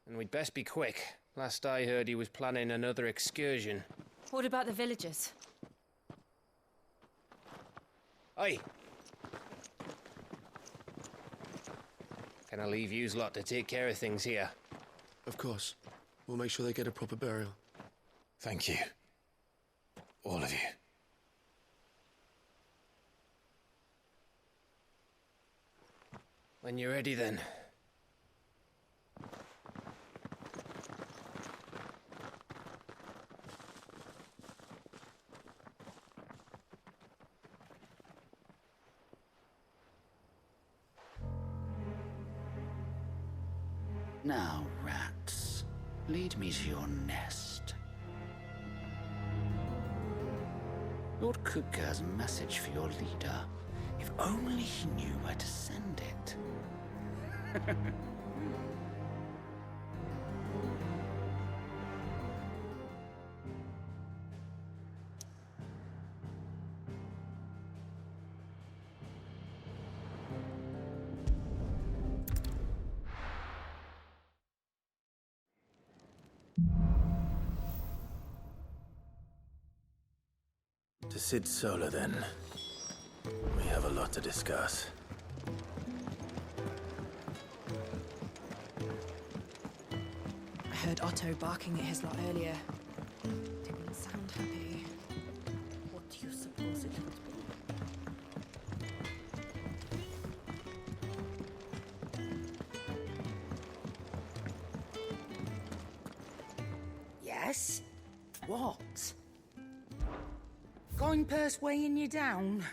And we'd best be quick. Last I heard, he was planning another excursion. What about the villagers? Aye. Can I leave yous lot to take care of things here? Of course. We'll make sure they get a proper burial. Thank you. All of you. When you're ready, then. Now, rats, lead me to your nest. Lord Kupka has a message for your leader. If only he knew where to send it. To Sid Solar, then. We have a lot to discuss. I heard Otto barking at his lot earlier. Didn't sound happy. What do you suppose it would be? Yes? What? Going purse weighing you down?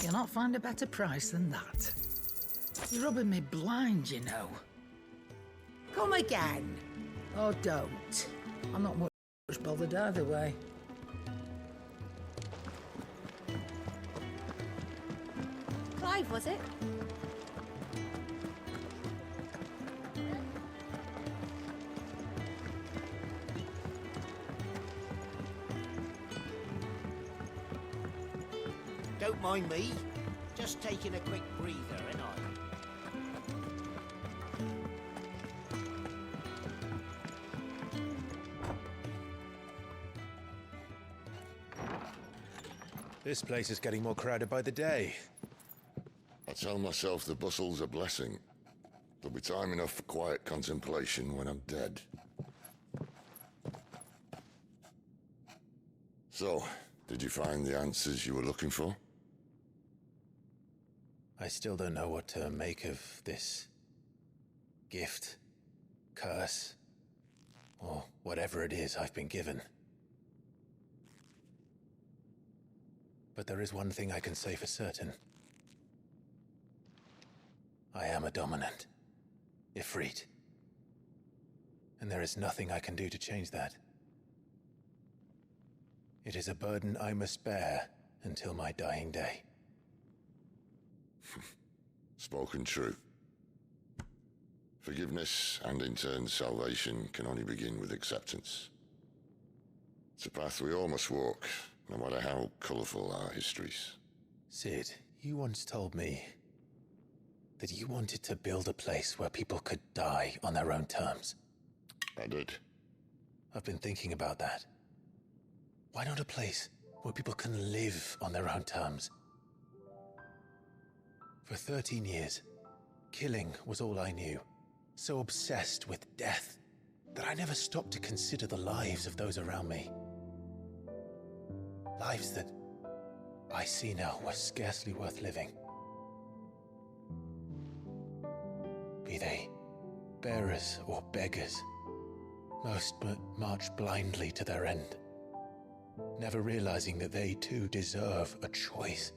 You'll not find a better price than that. You're rubbing me blind, you know. Come again. Oh, don't. I'm not much bothered either way. Clive, was it? Don't mind me. Just taking a quick breather, ain't I? This place is getting more crowded by the day. tell myself the bustle's a blessing. There'll be time enough for quiet contemplation when I'm dead. So, did you find the answers you were looking for? I still don't know what to make of this gift, curse, or whatever it is I've been given. But there is one thing I can say for certain. I am a dominant, Ifrit. And there is nothing I can do to change that. It is a burden I must bear until my dying day. Spoken true. Forgiveness, and in turn salvation, can only begin with acceptance. It's a path we all must walk, no matter how colourful our histories. Sid, you once told me that you wanted to build a place where people could die on their own terms. I did. I've been thinking about that. Why not a place where people can live on their own terms? For 13 years, killing was all I knew. So obsessed with death that I never stopped to consider the lives of those around me. Lives that I see now were scarcely worth living. Be they bearers or beggars, most march blindly to their end, never realizing that they too deserve a choice.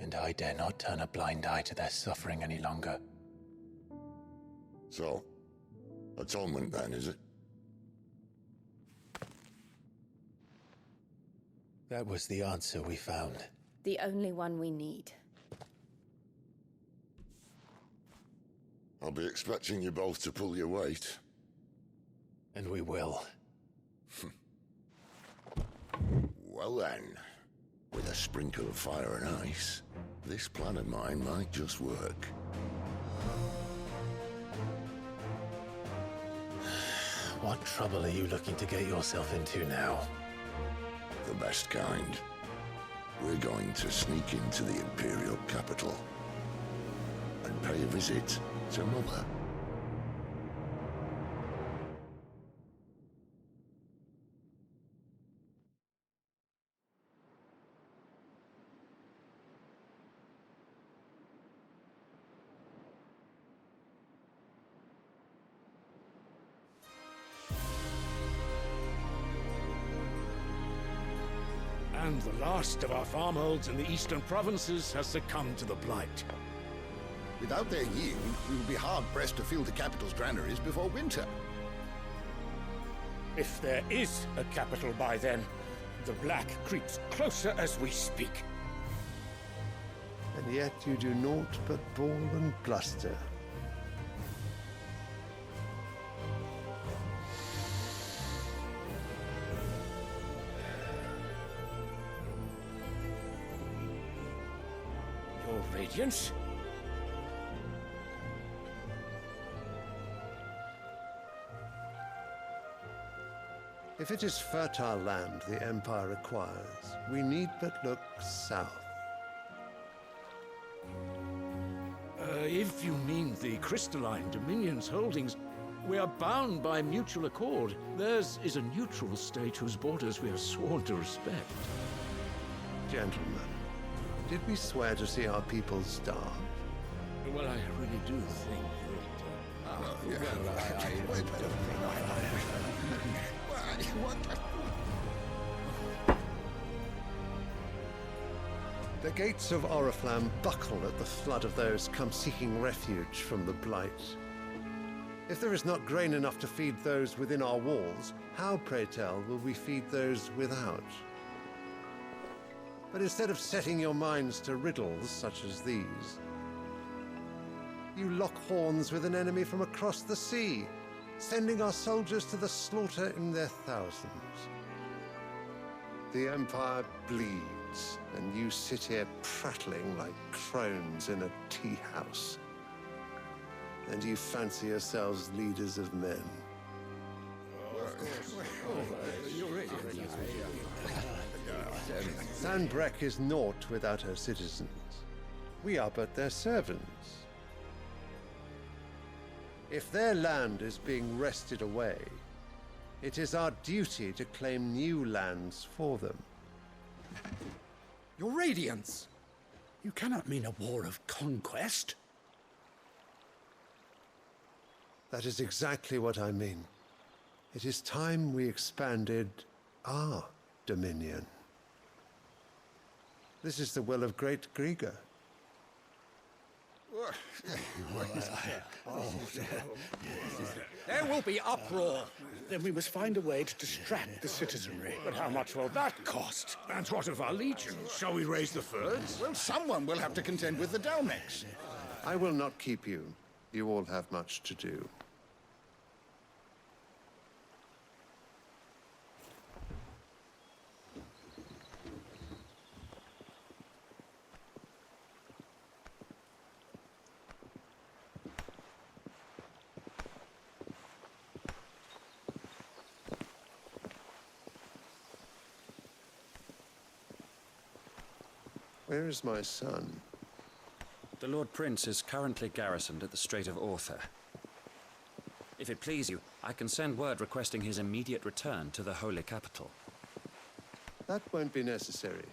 And I dare not turn a blind eye to their suffering any longer. So, atonement then, is it? That was the answer we found. The only one we need. I'll be expecting you both to pull your weight. And we will. Well then, with a sprinkle of fire and ice, this plan of mine might just work. What trouble are you looking to get yourself into now? The best kind. We're going to sneak into the Imperial capital and pay a visit to Mother. And the last of our farmholds in the eastern provinces has succumbed to the blight. Without their yield, we will be hard-pressed to fill the capital's granaries before winter. If there is a capital by then, the black creeps closer as we speak. And yet you do naught but bawl and bluster. Your Radiance? If it is fertile land the Empire requires, we need but look south. If you mean the crystalline Dominion's holdings, we are bound by mutual accord. Theirs is a neutral state whose borders we are sworn to respect. Gentlemen, did we swear to see our people starve? Well, I really do think that... The gates of Oriflamme buckle at the flood of those come seeking refuge from the blight. If there is not grain enough to feed those within our walls, how, pray tell, will we feed those without? But instead of setting your minds to riddles such as these, you lock horns with an enemy from across the sea, sending our soldiers to the slaughter in their thousands. The Empire bleeds, and you sit here prattling like crones in a tea house. And you fancy yourselves leaders of men. Sanbreque is naught without her citizens. We are but their servants. If their land is being wrested away, it is our duty to claim new lands for them. Your Radiance! You cannot mean a war of conquest. That is exactly what I mean. It is time we expanded our dominion. This is the will of great Grieger. There will be uproar. Then we must find a way to distract the citizenry. But how much will that cost? And what of our legions? Shall we raise the furs? Well, someone will have to contend with the Dalmex. I will not keep you. You all have much to do. Where is my son? The Lord Prince is currently garrisoned at the Strait of Arthur. If it please you, I can send word requesting his immediate return to the Holy Capital. That won't be necessary.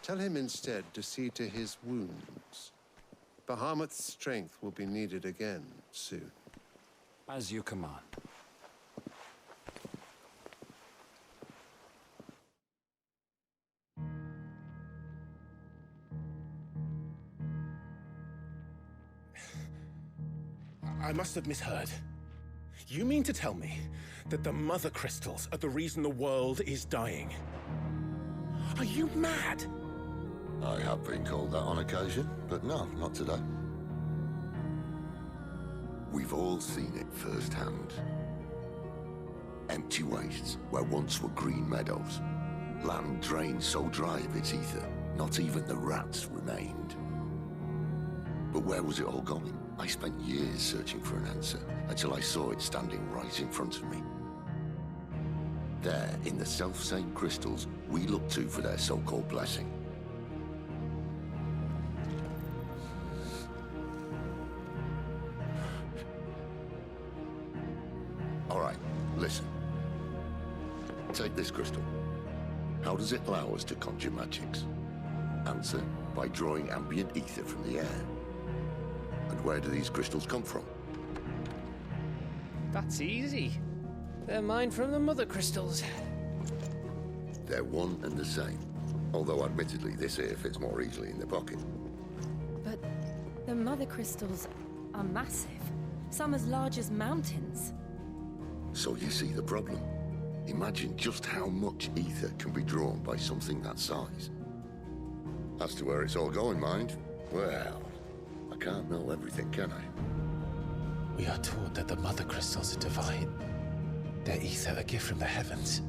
Tell him instead to see to his wounds. Bahamut's strength will be needed again soon. As you command. I must have misheard. You mean to tell me that the Mother Crystals are the reason the world is dying? Are you mad? I have been called that on occasion, but no, not today. We've all seen it firsthand. Empty wastes where once were green meadows. Land drained so dry of its ether, not even the rats remained. But where was it all going? I spent years searching for an answer, until I saw it standing right in front of me. There, in the self-same crystals we look to for their so-called blessing. All right, listen. Take this crystal. How does it allow us to conjure magics? Answer, by drawing ambient ether from the air. And where do these crystals come from? That's easy. They're mined from the Mother Crystals. They're one and the same. Although admittedly this here fits more easily in the pocket. But the Mother Crystals are massive. Some as large as mountains. So you see the problem. Imagine just how much ether can be drawn by something that size. As to where it's all going, mind, well, I can't know everything, can I? We are taught that the Mother Crystals are divine. Their ether a gift from the heavens.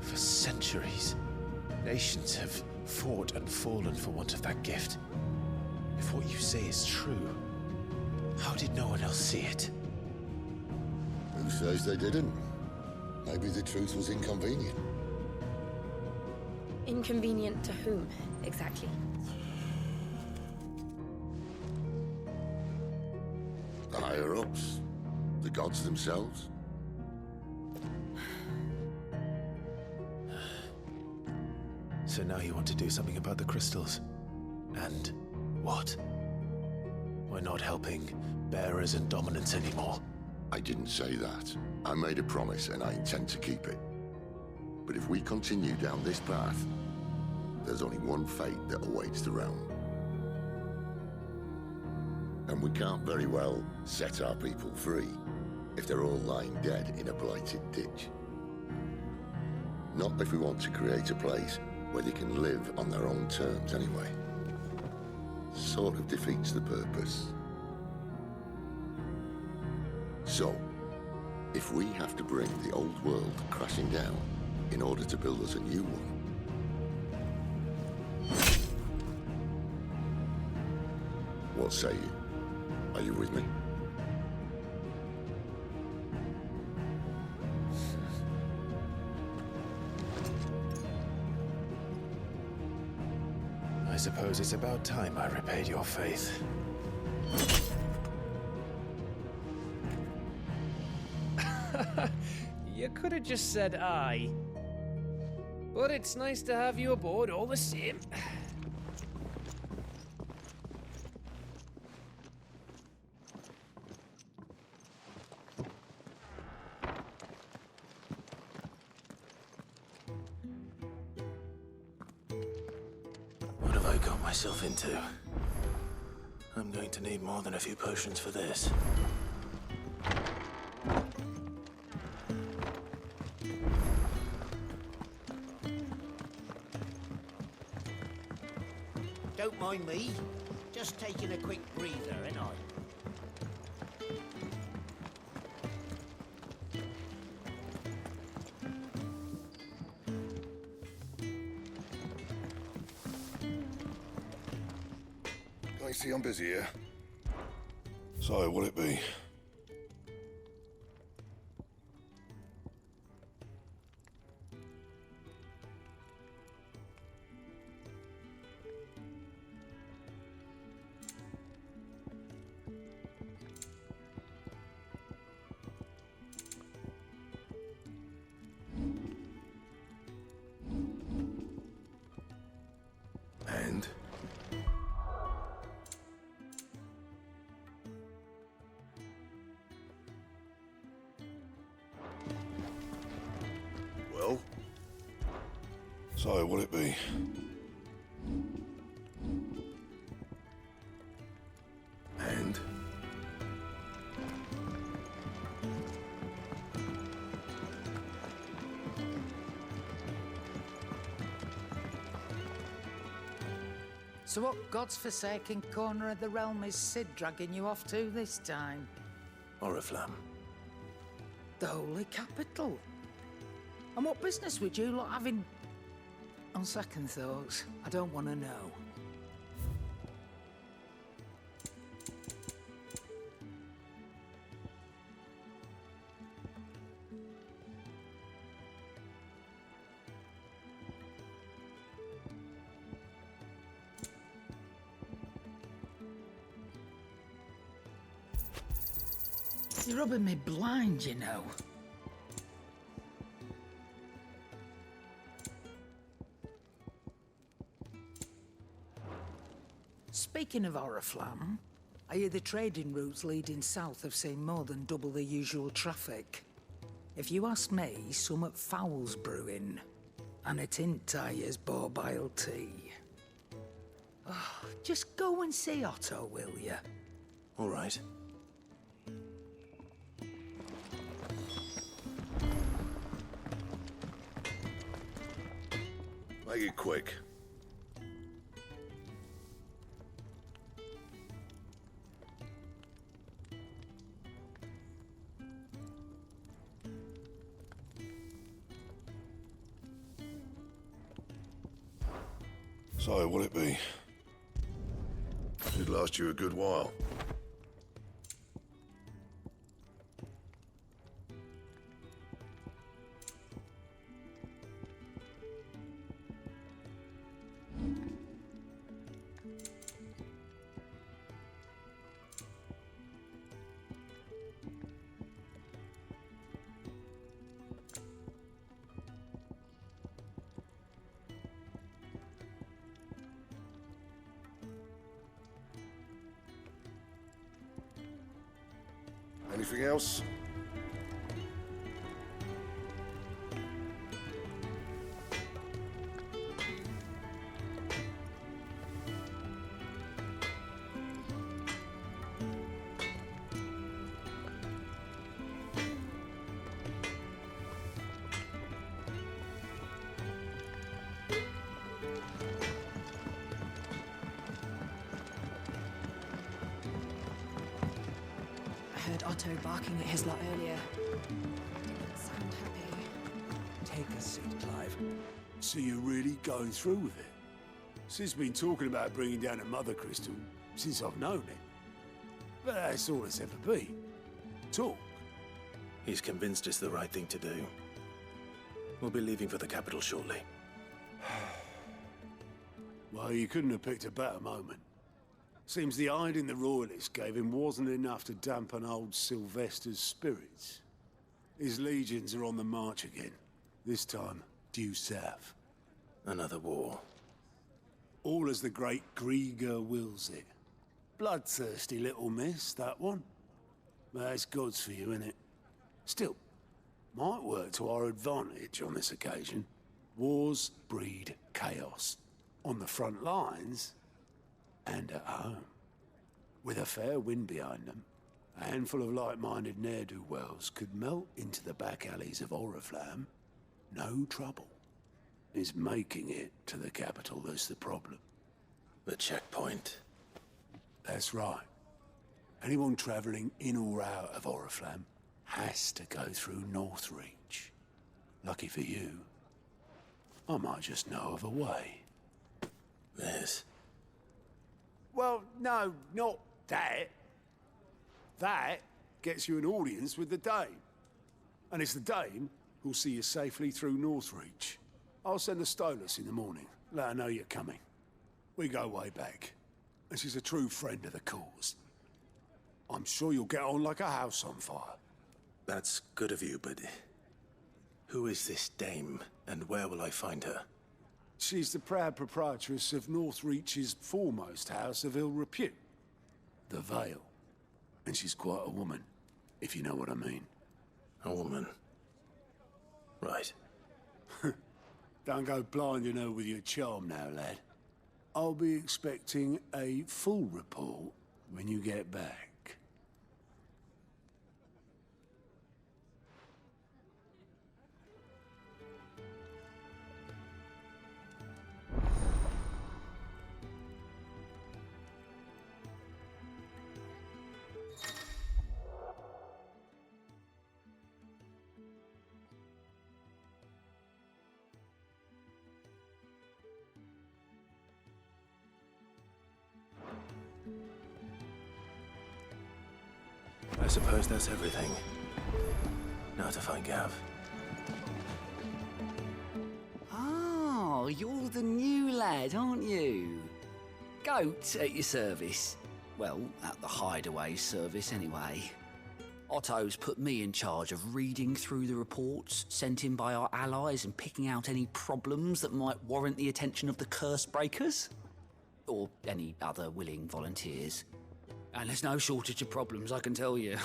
For centuries, nations have fought and fallen for want of that gift. If what you say is true, how did no one else see it? Who says they didn't? Maybe the truth was inconvenient. Inconvenient to whom, exactly? The higher-ups? The gods themselves? So now you want to do something about the crystals? And what? We're not helping bearers and dominants anymore. I didn't say that. I made a promise and I intend to keep it. But if we continue down this path, there's only one fate that awaits the realm. And we can't very well set our people free if they're all lying dead in a blighted ditch. Not if we want to create a place where they can live on their own terms anyway. Sort of defeats the purpose. So, if we have to bring the old world crashing down in order to build us a new one, what say you? Are you with me? suppose it's about time I repaid your faith. You could have just said aye. But it's nice to have you aboard all the same. What have I got myself into? I'm going to need more than a few potions for this. Don't mind me. Just taking a quick breather, ain't I? I see I'm busy here. So, what'll it be? And? Well? So, what'll it be? And? So what God's forsaken corner of the realm is Sid dragging you off to this time? Oriflamme. The Holy Capital. And what business would you lot having? On second thoughts, I don't want to know. You're rubbing me blind, you know. Speaking of Oriflamme, I hear the trading routes leading south have seen more than double the usual traffic. If you ask me, summat foul's brewing, and it ain't Tyre's borbile tea. Oh, just go and see Otto, will you? All right. Make it quick. So, what'll it be? Should last you a good while. Anything else? I heard Otto barking at his lot earlier. Didn't sound happy. Take a seat, Clive. So you're really going through with it? Sid's been talking about bringing down a mother crystal since I've known it. But that's all it's ever been. Talk. He's convinced it's the right thing to do. We'll be leaving for the capital shortly. Well, you couldn't have picked a better moment. Seems the hiding the Royalists gave him wasn't enough to dampen old Sylvester's spirits. His legions are on the march again, this time due south. Another war. All as the great Grieger wills it. Bloodthirsty little miss, that one. But it's God's for you, innit? Still, might work to our advantage on this occasion. Wars breed chaos. On the front lines, and at home. With a fair wind behind them, a handful of like-minded ne'er-do-wells could melt into the back alleys of Oriflamme. No trouble. It's making it to the capital that's the problem. The checkpoint. That's right. Anyone travelling in or out of Oriflamme has to go through Northreach. Lucky for you, I might just know of a way. This? Well, no, not that. That gets you an audience with the Dame. And it's the Dame who'll see you safely through Northreach. I'll send the Stolas in the morning, let her know you're coming. We go way back, and she's a true friend of the cause. I'm sure you'll get on like a house on fire. That's good of you, but who is this Dame, and where will I find her? She's the proud proprietress of Northreach's foremost house of ill repute, the Vale. And she's quite a woman, if you know what I mean. A woman? Right. Don't go blinding her with your charm now, lad. I'll be expecting a full report when you get back. I suppose that's everything. Now to find Gav. Oh, you're the new lad, aren't you? Goat at your service. Well, at the hideaway service anyway. Otto's put me in charge of reading through the reports sent in by our allies and picking out any problems that might warrant the attention of the curse breakers. Or any other willing volunteers. And there's no shortage of problems, I can tell you.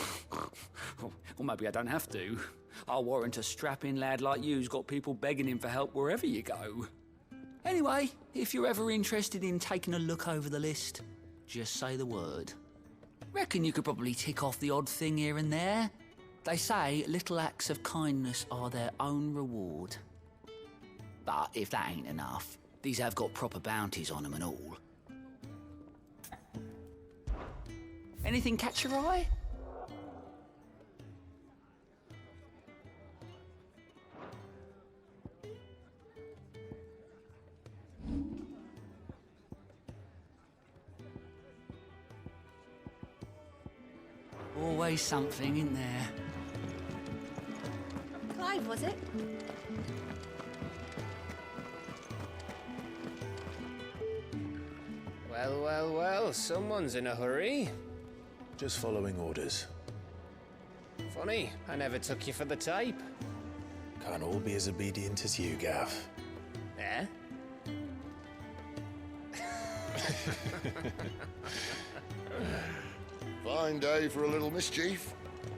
Or maybe I don't have to. I'll warrant a strapping lad like you's got people begging him for help wherever you go. Anyway, if you're ever interested in taking a look over the list, just say the word. Reckon you could probably tick off the odd thing here and there. They say little acts of kindness are their own reward. But if that ain't enough, these have got proper bounties on them and all. Anything catch your eye? Always something, isn't there? Clive, was it? Well, well, well, someone's in a hurry. Just following orders. Funny, I never took you for the type. Can't all be as obedient as you, Gav. Eh? Fine day for a little mischief,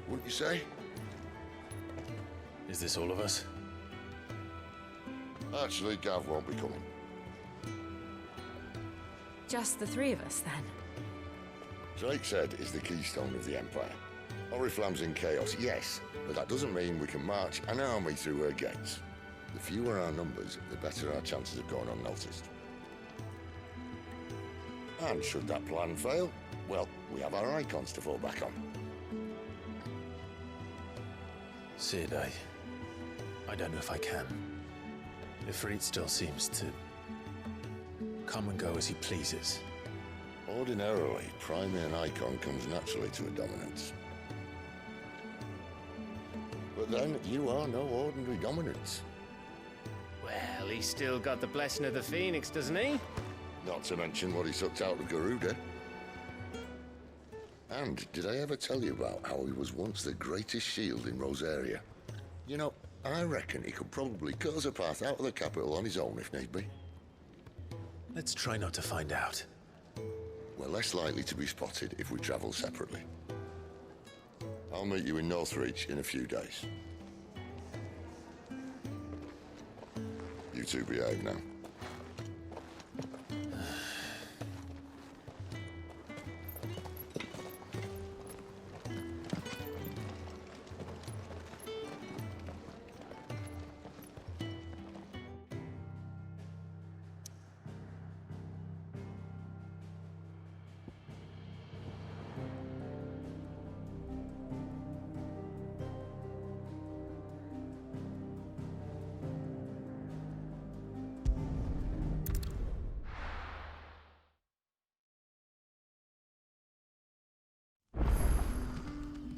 wouldn't you say? Is this all of us? Actually, Gav won't be coming. Just the three of us, then? Drake's Head is the keystone of the Empire. Oriflamme's in chaos, yes, but that doesn't mean we can march an army through her gates. The fewer our numbers, the better our chances of going unnoticed. And should that plan fail, well, we have our icons to fall back on. Sid, I don't know if I can. Ifrit still seems to come and go as he pleases. Ordinarily, priming an icon comes naturally to a dominance. But then, you are no ordinary dominance. Well, he's still got the blessing of the Phoenix, doesn't he? Not to mention what he sucked out of Garuda. And did I ever tell you about how he was once the greatest shield in Rosaria? You know, I reckon he could probably cut us a path out of the capital on his own if need be. Let's try not to find out. We're less likely to be spotted if we travel separately. I'll meet you in Northreach in a few days. You two behave now.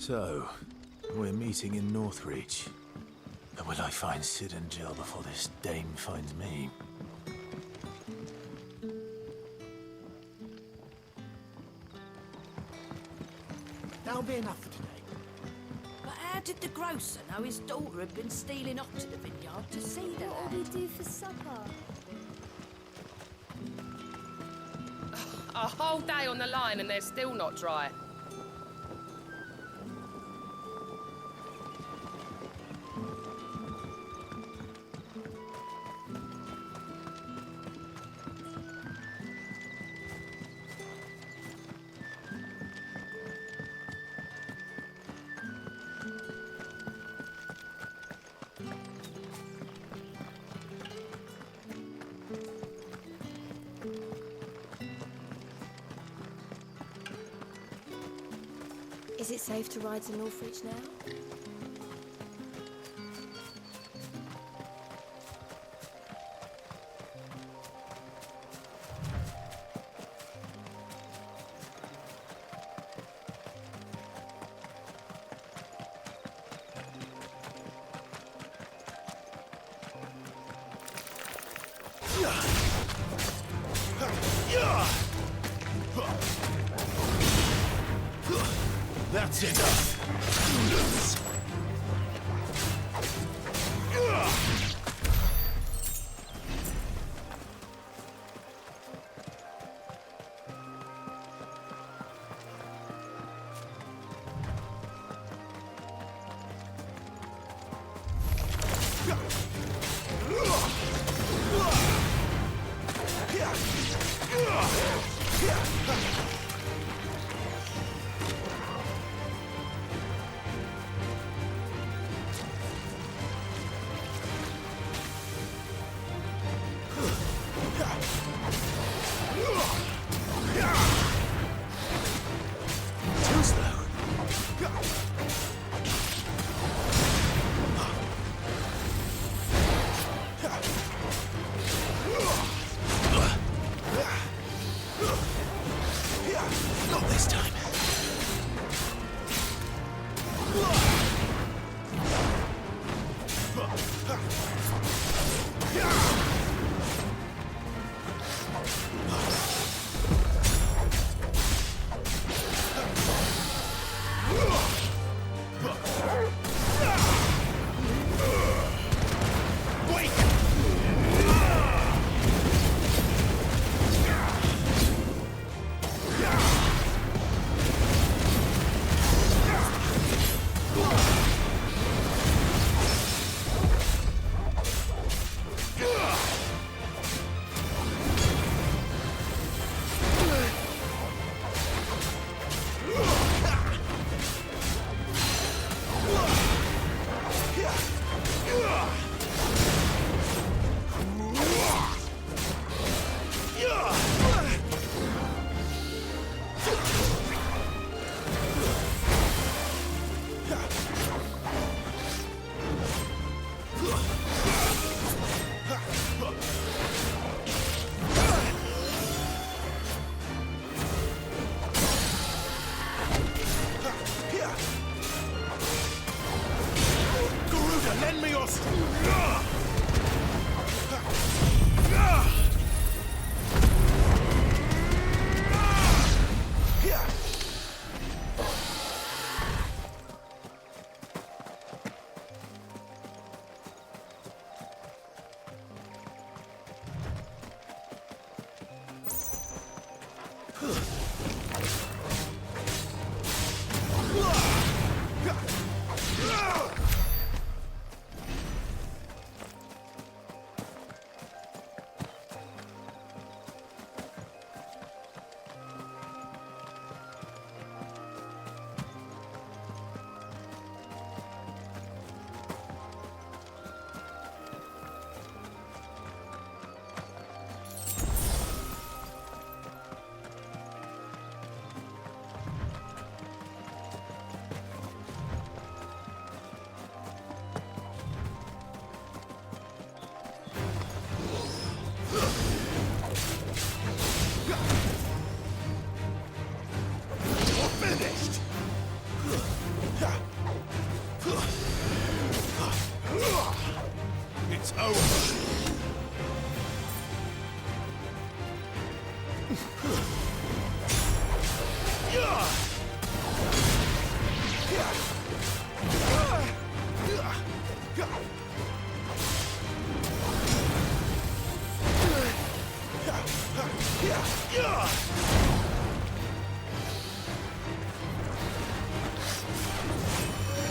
So, we're meeting in Northreach. But will I find Sid and Jill before this dame finds me? That'll be enough for today. But how did the grocer know his daughter had been stealing off to the vineyard to see that? What will we do for supper? A whole day on the line and they're still not dry. Is it safe to ride to Northreach now? That's enough.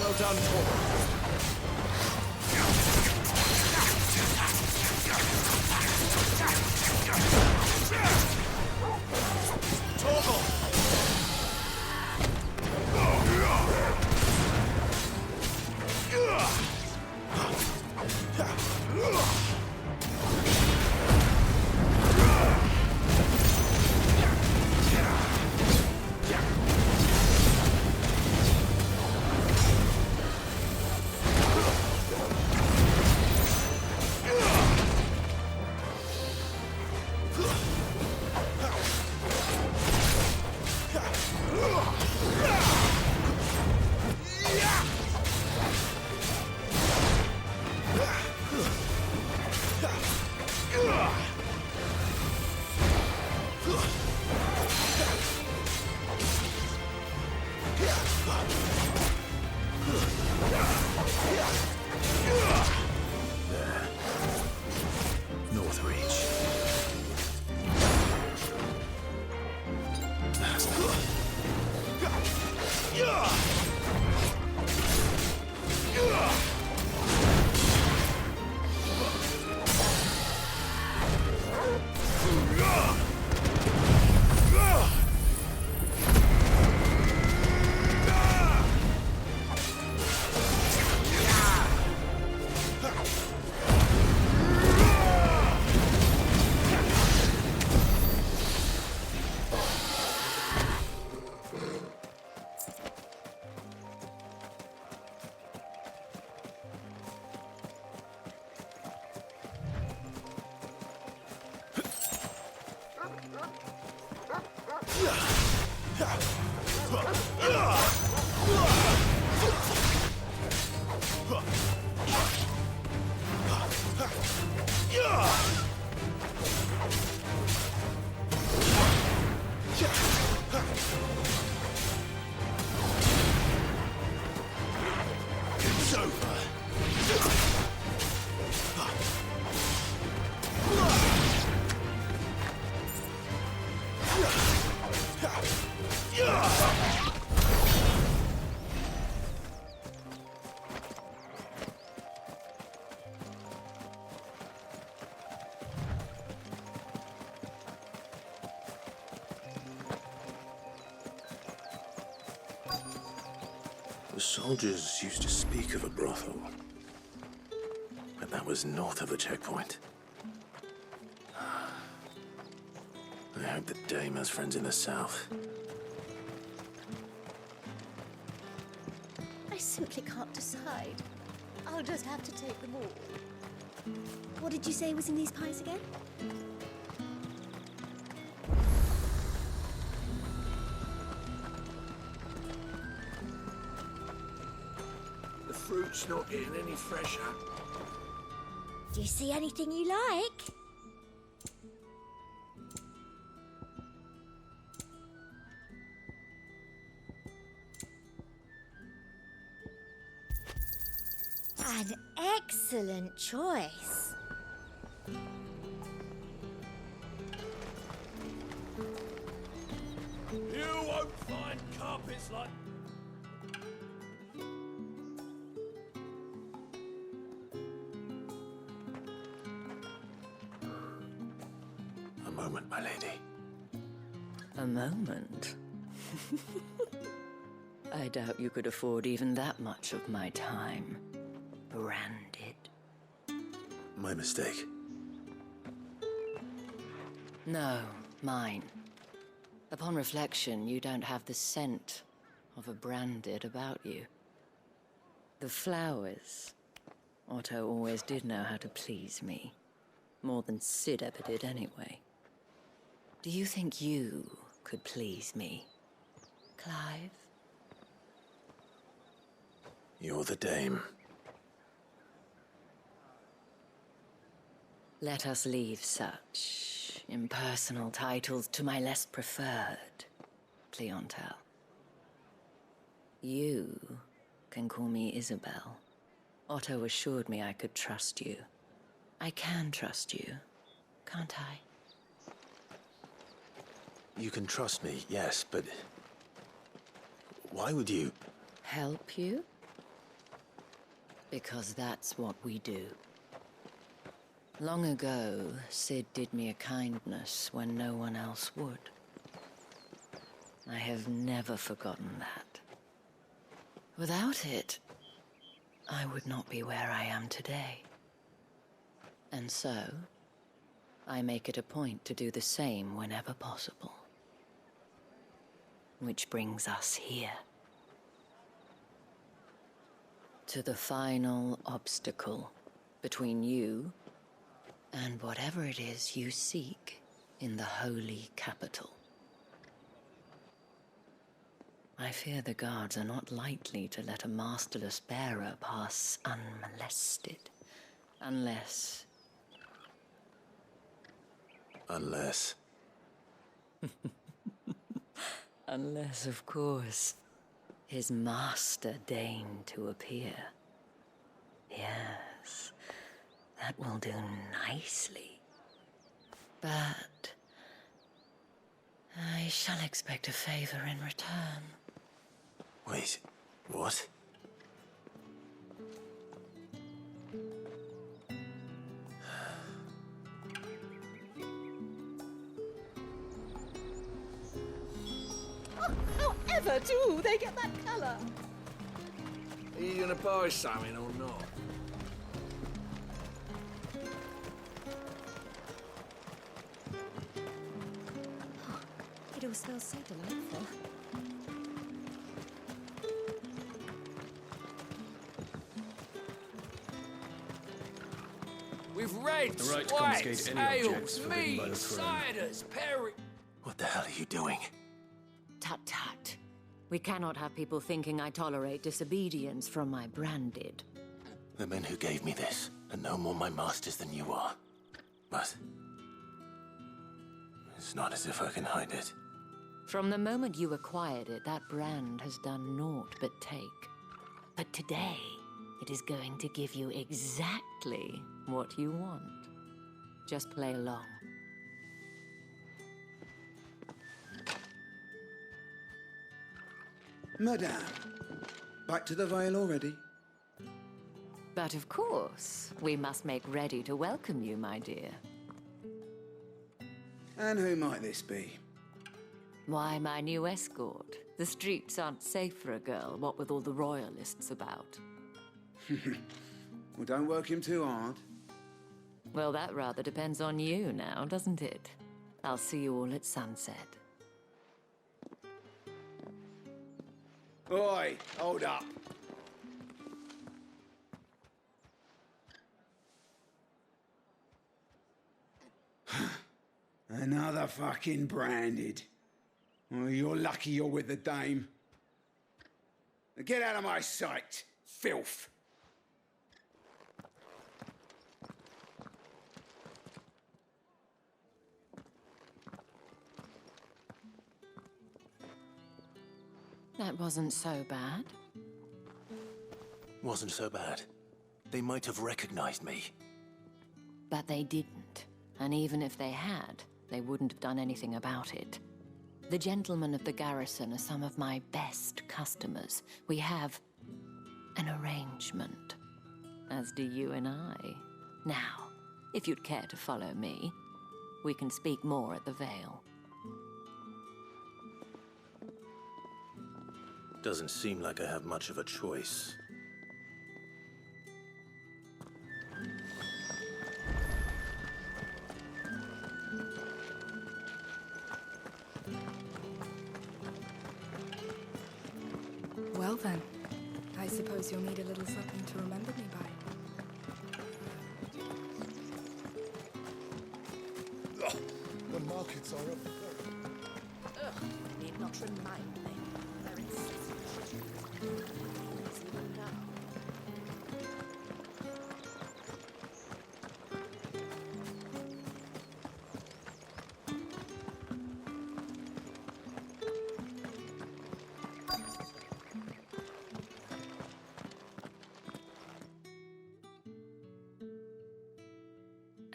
Well done, Torgal. The soldiers used to speak of a brothel, but that was north of the checkpoint. I hope the dame has friends in the south. I simply can't decide. I'll just have to take them all. What did you say was in these pies again? The fruit's not getting any fresher. Do you see anything you like? An excellent choice. You won't find carpets like... A moment, my lady. A moment? I doubt you could afford even that much of my time. Branded. My mistake. No, mine. Upon reflection, you don't have the scent of a branded about you. The flowers. Otto always did know how to please me. More than Sid ever did anyway. Do you think you could please me, Clive? You're the dame. Let us leave such impersonal titles to my less preferred clientele. You can call me Isabel. Otto assured me I could trust you. I can trust you, can't I? You can trust me, yes, but... why would you? Help you? Because that's what we do. Long ago, Sid did me a kindness when no one else would. I have never forgotten that. Without it, I would not be where I am today. And so, I make it a point to do the same whenever possible. Which brings us here. To the final obstacle between you and whatever it is you seek in the holy capital. I fear the guards are not likely to let a masterless bearer pass unmolested. Unless... Unless... Unless, of course, his master deigned to appear. Yes, that will do nicely. But... I shall expect a favor in return. Wait, what? However do they get that colour? Are you gonna buy something or not? It all smells so delightful. With reds, The right to whites, confiscate any objects ales, forbidden by the meads, throne. ciders, perry... What the hell are you doing? Tut-tut. We cannot have people thinking I tolerate disobedience from my branded. The men who gave me this are no more my masters than you are. But... it's not as if I can hide it. From the moment you acquired it, that brand has done naught but take. But today, it is going to give you exactly what you want. Just play along. Madame, back to the Vale already? But of course, we must make ready to welcome you, my dear. And who might this be? Why, my new escort. The streets aren't safe for a girl, what with all the royalists about. Well, don't work him too hard. Well, that rather depends on you now, doesn't it? I'll see you all at sunset. Oi, hold up. Another fucking branded. Well, you're lucky you're with the dame. Now get out of my sight, filth. That wasn't so bad. Wasn't so bad. They might have recognized me. But they didn't. And even if they had, they wouldn't have done anything about it. The gentlemen of the garrison are some of my best customers. We have an arrangement, as do you and I. Now, if you'd care to follow me, we can speak more at the Vale. Doesn't seem like I have much of a choice. Well then, I suppose you'll need a little something to remember me by. The markets are up. Ugh, you need not remind me. They're incessant critics. Even now.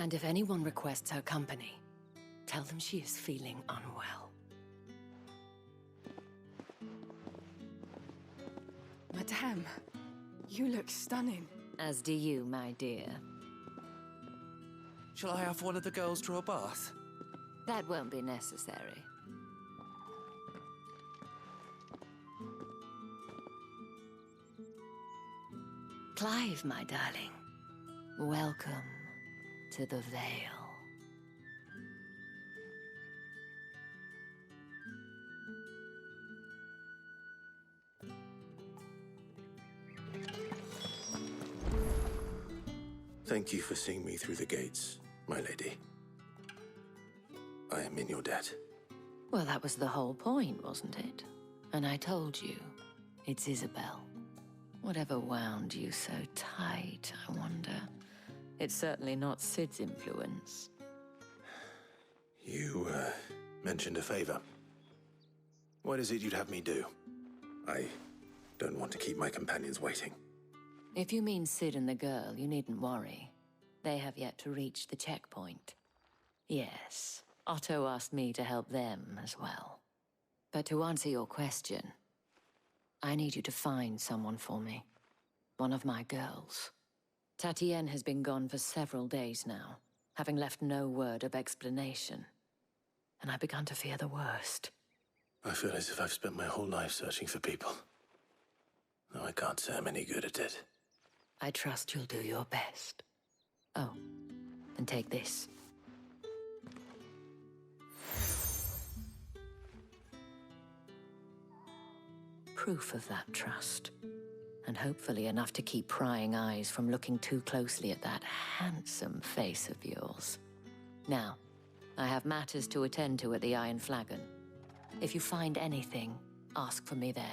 And if anyone requests her company, tell them she is feeling unwell. Madame, you look stunning. As do you, my dear. Shall I have one of the girls draw a bath? That won't be necessary. Clive, my darling. Welcome to the Vale. Thank you for seeing me through the gates, my lady. I am in your debt. Well, that was the whole point, wasn't it? And I told you, it's Isabel. Whatever wound you so tight, I wonder. It's certainly not Sid's influence. You, mentioned a favor. What is it you'd have me do? I don't want to keep my companions waiting. If you mean Sid and the girl, you needn't worry. They have yet to reach the checkpoint. Yes, Otto asked me to help them as well. But to answer your question, I need you to find someone for me. One of my girls. Tatienne has been gone for several days now, having left no word of explanation. And I began to fear the worst. I feel as if I've spent my whole life searching for people. Though I can't say I'm any good at it. I trust you'll do your best. Oh, and take this. Proof of that trust. And hopefully enough to keep prying eyes from looking too closely at that handsome face of yours. Now, I have matters to attend to at the Iron Flagon. If you find anything, ask for me there.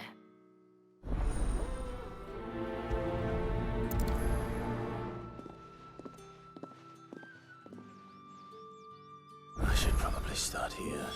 I should probably start here.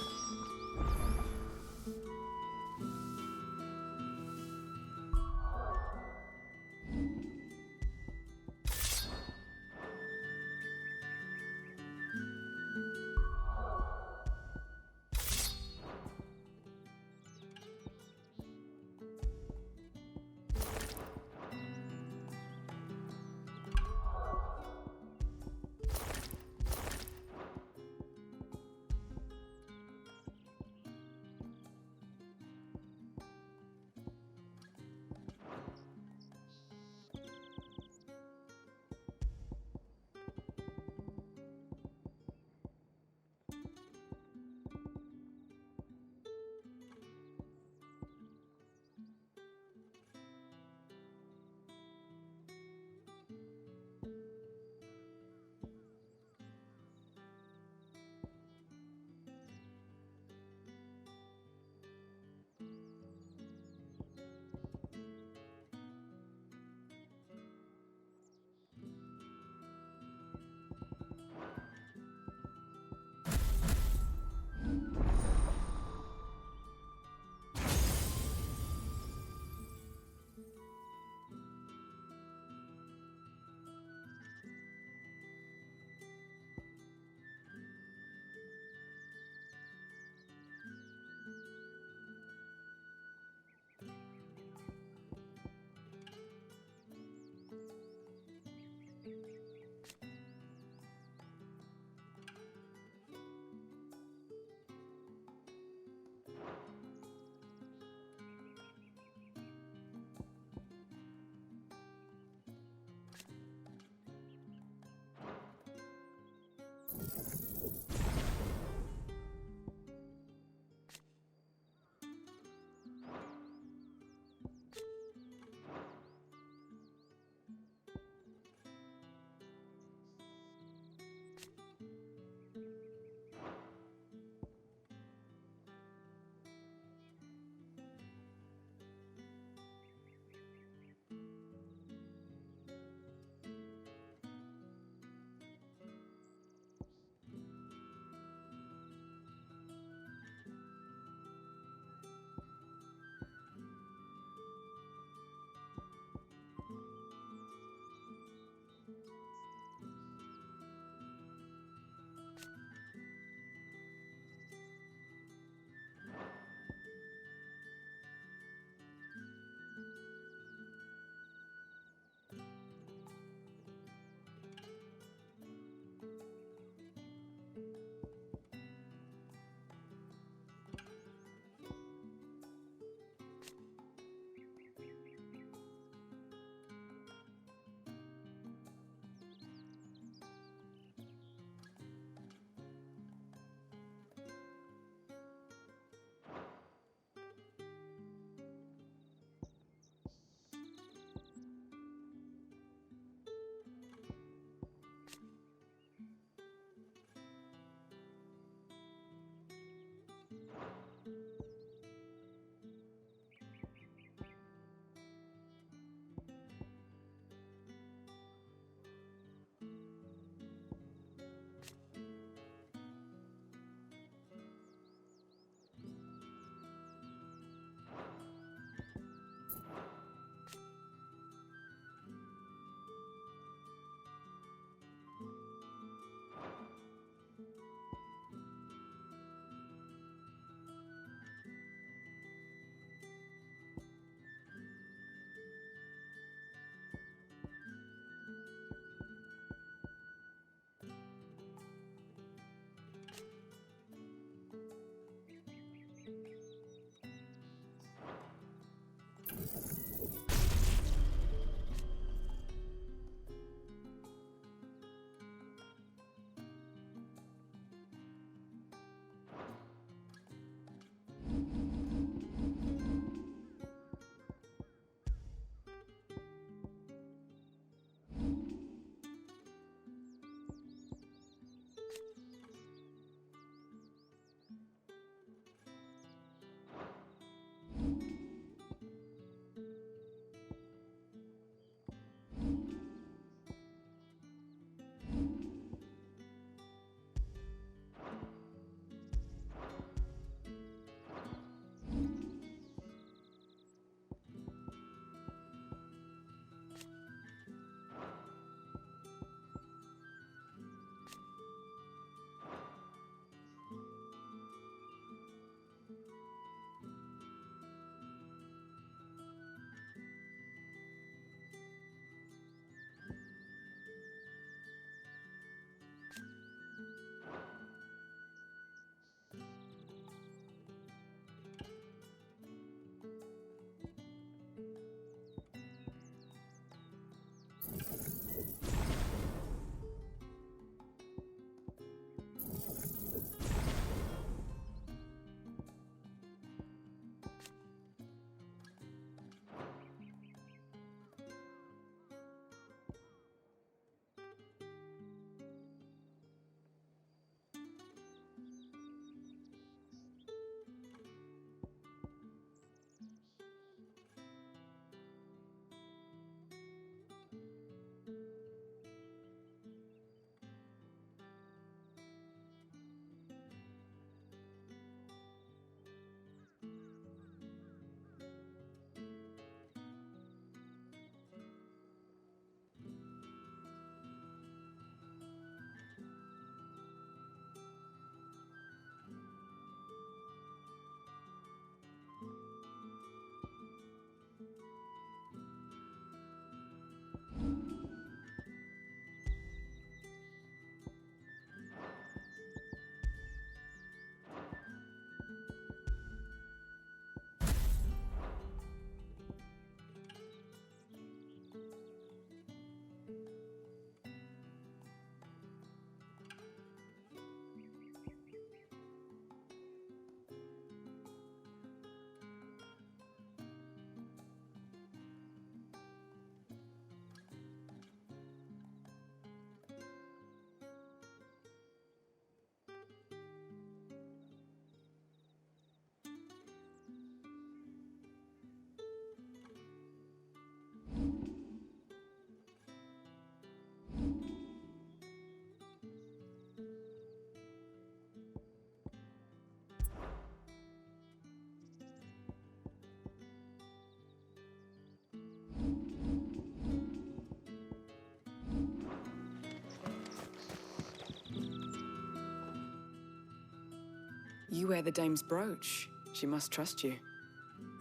You wear the dame's brooch. She must trust you.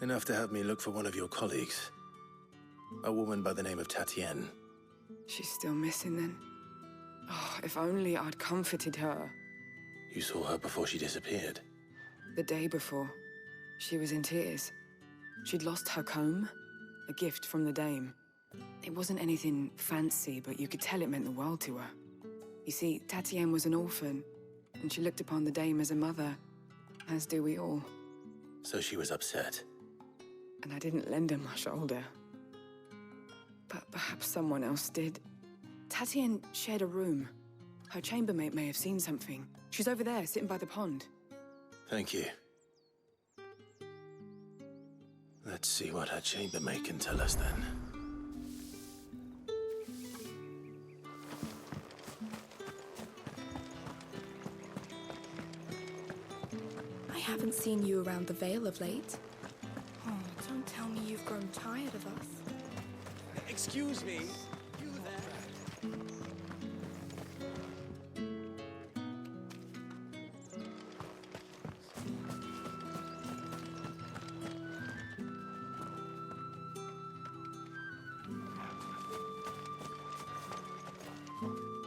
Enough to have me look for one of your colleagues. A woman by the name of Tatienne. She's still missing then. Oh, if only I'd comforted her. You saw her before she disappeared. The day before, she was in tears. She'd lost her comb, a gift from the dame. It wasn't anything fancy, but you could tell it meant the world to her. You see, Tatienne was an orphan, and she looked upon the dame as a mother, as do we all. So she was upset. And I didn't lend her my shoulder. But perhaps someone else did. Tatienne shared a room. Her chambermaid may have seen something. She's over there, sitting by the pond. Thank you. Let's see what her chambermaid can tell us then. I haven't seen you around the Vale of late. Oh, don't tell me you've grown tired of us. Excuse me. You there?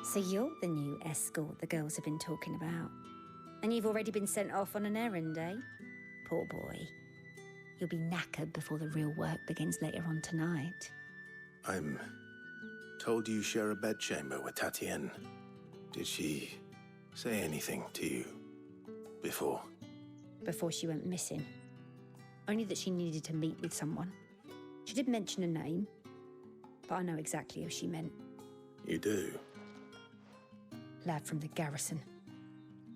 So you're the new escort the girls have been talking about. And you've already been sent off on an errand, eh? Poor boy. You'll be knackered before the real work begins later on tonight. I'm told you share a bedchamber with Tatienne. Did she say anything to you before? Before she went missing. Only that she needed to meet with someone. She did mention a name, but I know exactly who she meant. You do? Lad from the garrison.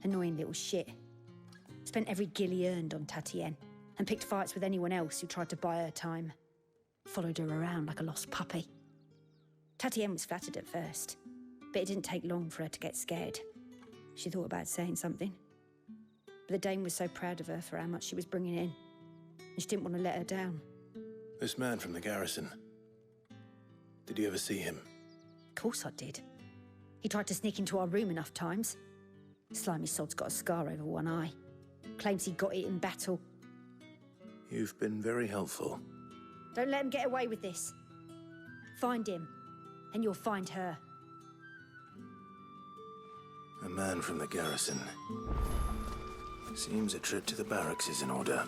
Annoying little shit. Spent every guil he earned on Tatienne and picked fights with anyone else who tried to buy her time. Followed her around like a lost puppy. Tatienne was flattered at first, but it didn't take long for her to get scared. She thought about saying something. But the dame was so proud of her for how much she was bringing in, and she didn't want to let her down. This man from the garrison. Did you ever see him? Of course I did. He tried to sneak into our room enough times. Slimy sod's got a scar over one eye. Claims he got it in battle. You've been very helpful. Don't let him get away with this. Find him, and you'll find her. A man from the garrison. Seems a trip to the barracks is in order.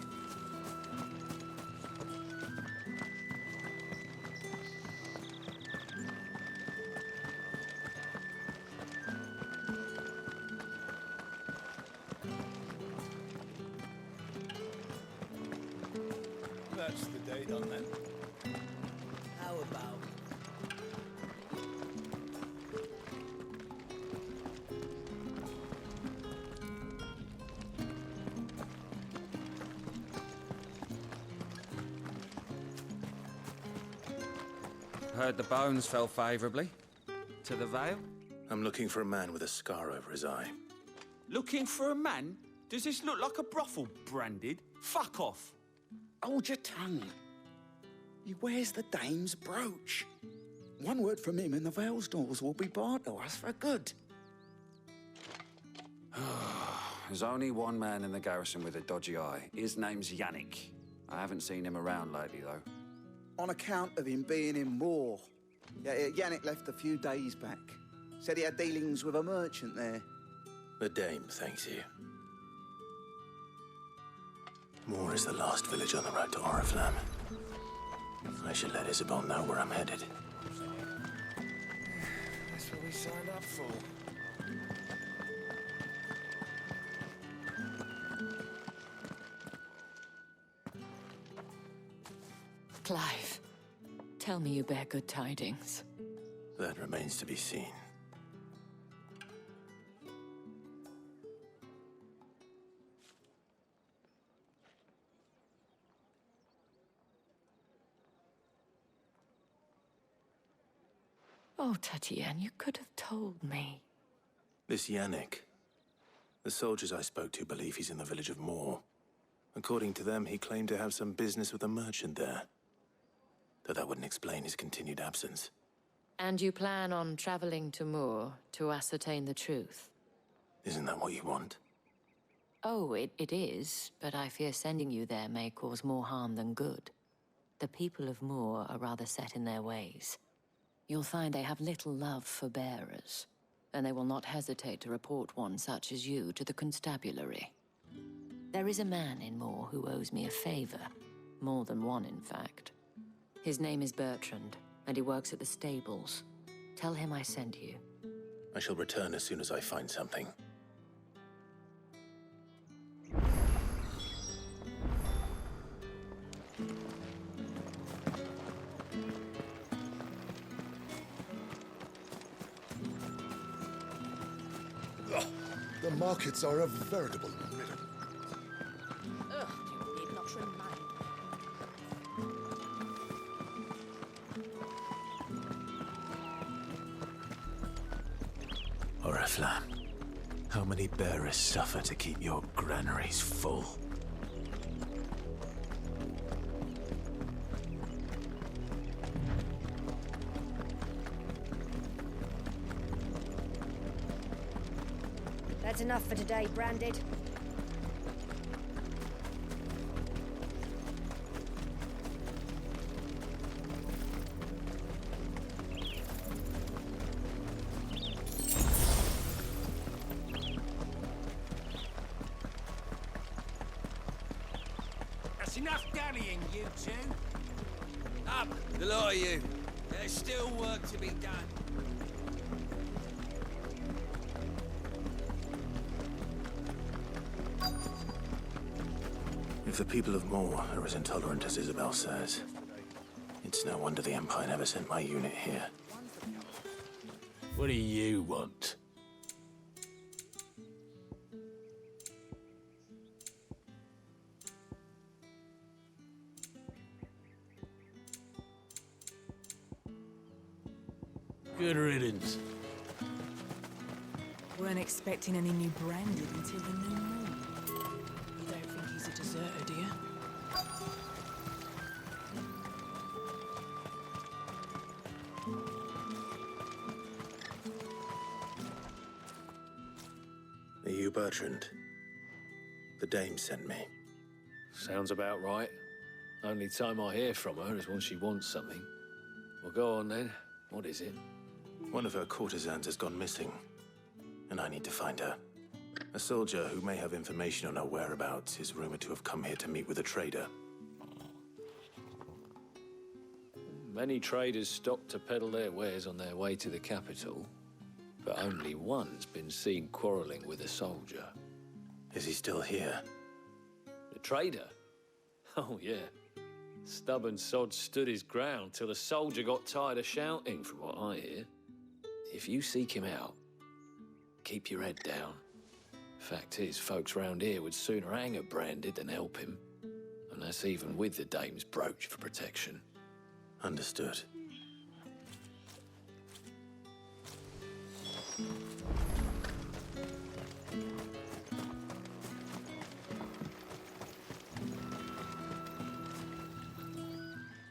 That's the day done then. How about? Heard the bones fell favourably. To the Vale? I'm looking for a man with a scar over his eye. Looking for a man? Does this look like a brothel, Branded? Fuck off. Hold your tongue. He wears the dame's brooch. One word from him and the Vale's doors will be barred to us for good. There's only one man in the garrison with a dodgy eye. His name's Yannick. I haven't seen him around lately, though. On account of him being in war. Yeah, Yannick left a few days back. Said he had dealings with a merchant there. The dame thanks you. Moor is the last village on the road to Oriflamme. I should let Isabel know where I'm headed. That's what we signed up for. Clive, tell me you bear good tidings. That remains to be seen. Oh, Tatienne, you could have told me. This Yannick. The soldiers I spoke to believe he's in the village of Moor. According to them, he claimed to have some business with a merchant there. Though that wouldn't explain his continued absence. And you plan on traveling to Moor to ascertain the truth? Isn't that what you want? Oh, it is, but I fear sending you there may cause more harm than good. The people of Moor are rather set in their ways. You'll find they have little love for bearers, and they will not hesitate to report one such as you to the constabulary. There is a man in Moor who owes me a favor. More than one, in fact. His name is Bertrand, and he works at the stables. Tell him I sent you. I shall return as soon as I find something. The markets are a veritable riddle. Ugh, you need not remind Oriflamme, how many bearers suffer to keep your granaries full? That's enough for today, Branded. That's enough dallying, you two. Up, the lot of you. There's still work to be done. If the people of Moor are as intolerant as Isabel says, it's no wonder the Empire never sent my unit here. What do you want? Good riddance. Weren't expecting any new Branded until the new moon. You don't think he's a deserter, do you? Are you Bertrand? The dame sent me. Sounds about right. Only time I hear from her is when she wants something. Well, go on then. What is it? One of her courtesans has gone missing, and I need to find her. A soldier who may have information on her whereabouts is rumored to have come here to meet with a trader. Many traders stop to peddle their wares on their way to the capital, but only one's been seen quarreling with a soldier. Is he still here? The trader? Oh, yeah. Stubborn sod stood his ground till the soldier got tired of shouting, from what I hear. If you seek him out, keep your head down. Fact is, folks round here would sooner hang a Branded than help him. And that's even with the dame's brooch for protection. Understood.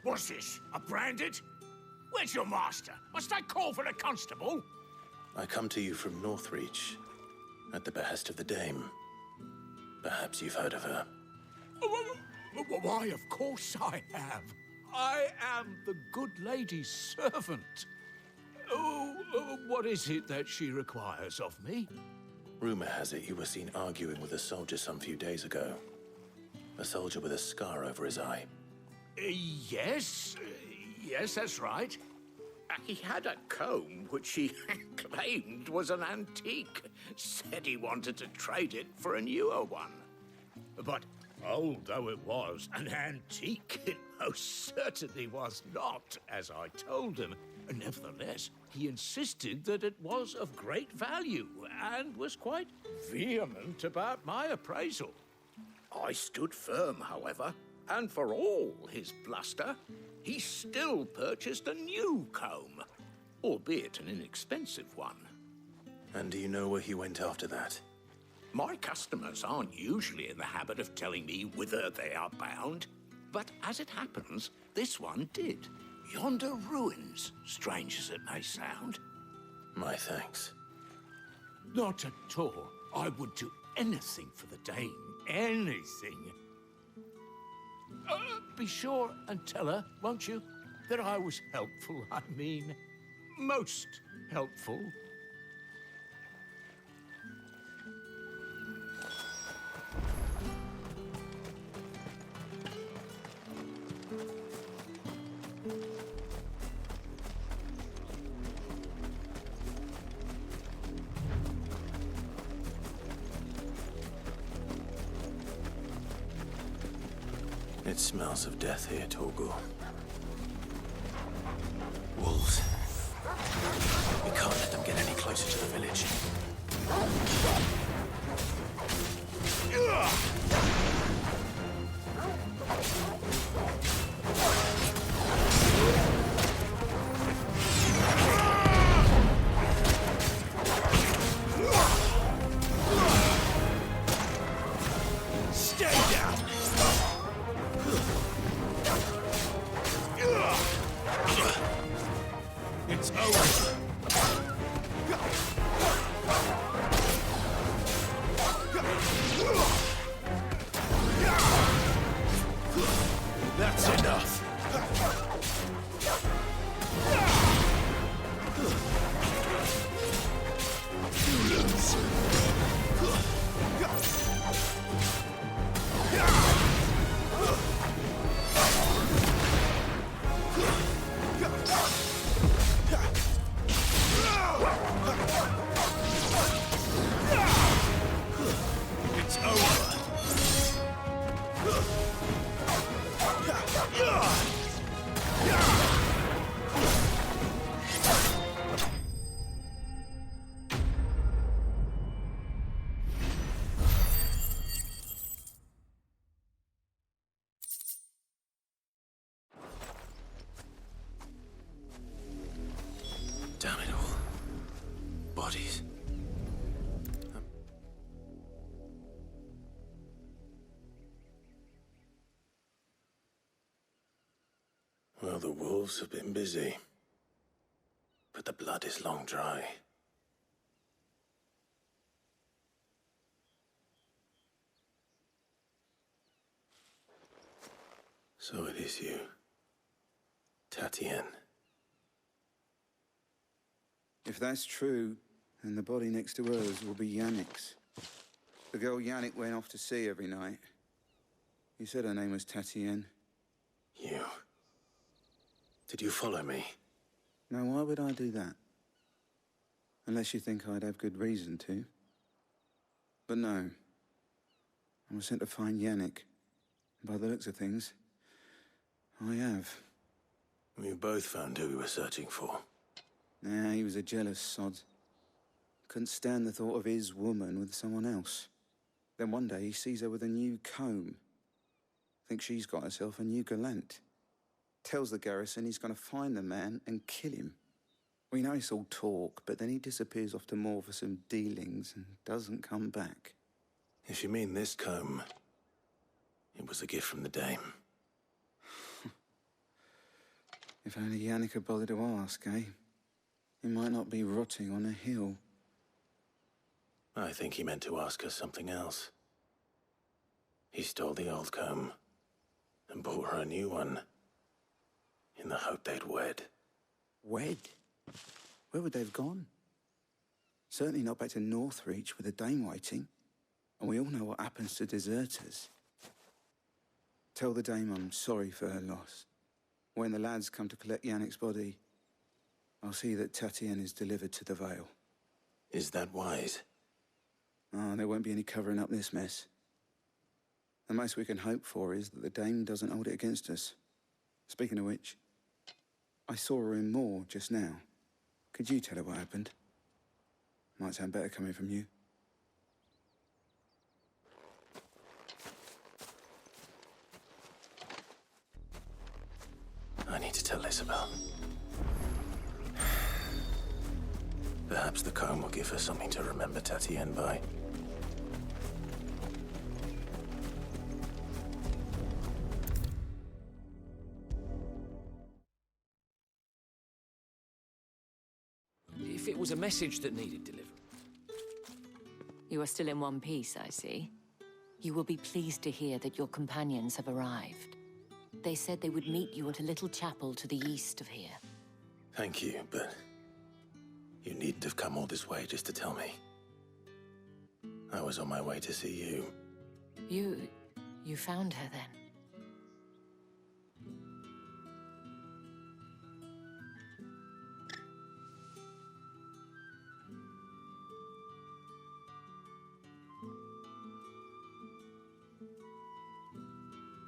What's this? A Branded? Where's your master? Must I call for the constable? I come to you from Northreach, at the behest of the dame. Perhaps you've heard of her. Why, of course I have. I am the good lady's servant. What is it that she requires of me? Rumor has it you were seen arguing with a soldier some few days ago. A soldier with a scar over his eye. Yes, that's right. He had a comb which he claimed was an antique. Said he wanted to trade it for a newer one. But old though it was, an antique it most certainly was not, as I told him. Nevertheless, he insisted that it was of great value and was quite vehement about my appraisal. I stood firm, however, and for all his bluster, he still purchased a new comb, albeit an inexpensive one. And do you know where he went after that? My customers aren't usually in the habit of telling me whither they are bound, but as it happens, this one did. Yonder ruins, strange as it may sound. My thanks. Not at all. I would do anything for the Dame. Anything. Be sure and tell her, won't you, that I was helpful. I mean, most helpful. It smells of death here, Torgal. Wolves. We can't let them get any closer to the village. Stay down! It's over. That's enough. You lose. It's over. Damn it all. Bodies. Well, the wolves have been busy. But the blood is long dry. So it is you, Tatienne. If that's true, then the body next to hers will be Yannick's. The girl Yannick went off to see every night. You said her name was Tatienne. You. Did you follow me? Now, why would I do that? Unless you think I'd have good reason to. But no. I was sent to find Yannick. By the looks of things, I have. We both found who we were searching for. Nah, he was a jealous sod. Couldn't stand the thought of his woman with someone else. Then one day he sees her with a new comb. Thinks she's got herself a new gallant. Tells the garrison he's going to find the man and kill him. We know it's all talk, but then he disappears off to Moor for some dealings and doesn't come back. If you mean this comb, it was a gift from the Dame. If only Yannick had bothered to ask, eh? He might not be rotting on a hill. I think he meant to ask us something else. He stole the old comb and bought her a new one in the hope they'd wed. Wed? Where would they have gone? Certainly not back to Northreach with the Dame waiting. And we all know what happens to deserters. Tell the Dame I'm sorry for her loss. When the lads come to collect Yannick's body, I'll see that Tatienne is delivered to the Vale. Is that wise? Oh, there won't be any covering up this mess. The most we can hope for is that the Dame doesn't hold it against us. Speaking of which, I saw her in Moor just now. Could you tell her what happened? Might sound better coming from you. I need to tell Isabel. Perhaps the comb will give her something to remember Tatienne by. If it was a message that needed delivering. You are still in one piece, I see. You will be pleased to hear that your companions have arrived. They said they would meet you at a little chapel to the east of here. Thank you, but you needn't have come all this way just to tell me. I was on my way to see you. You found her then?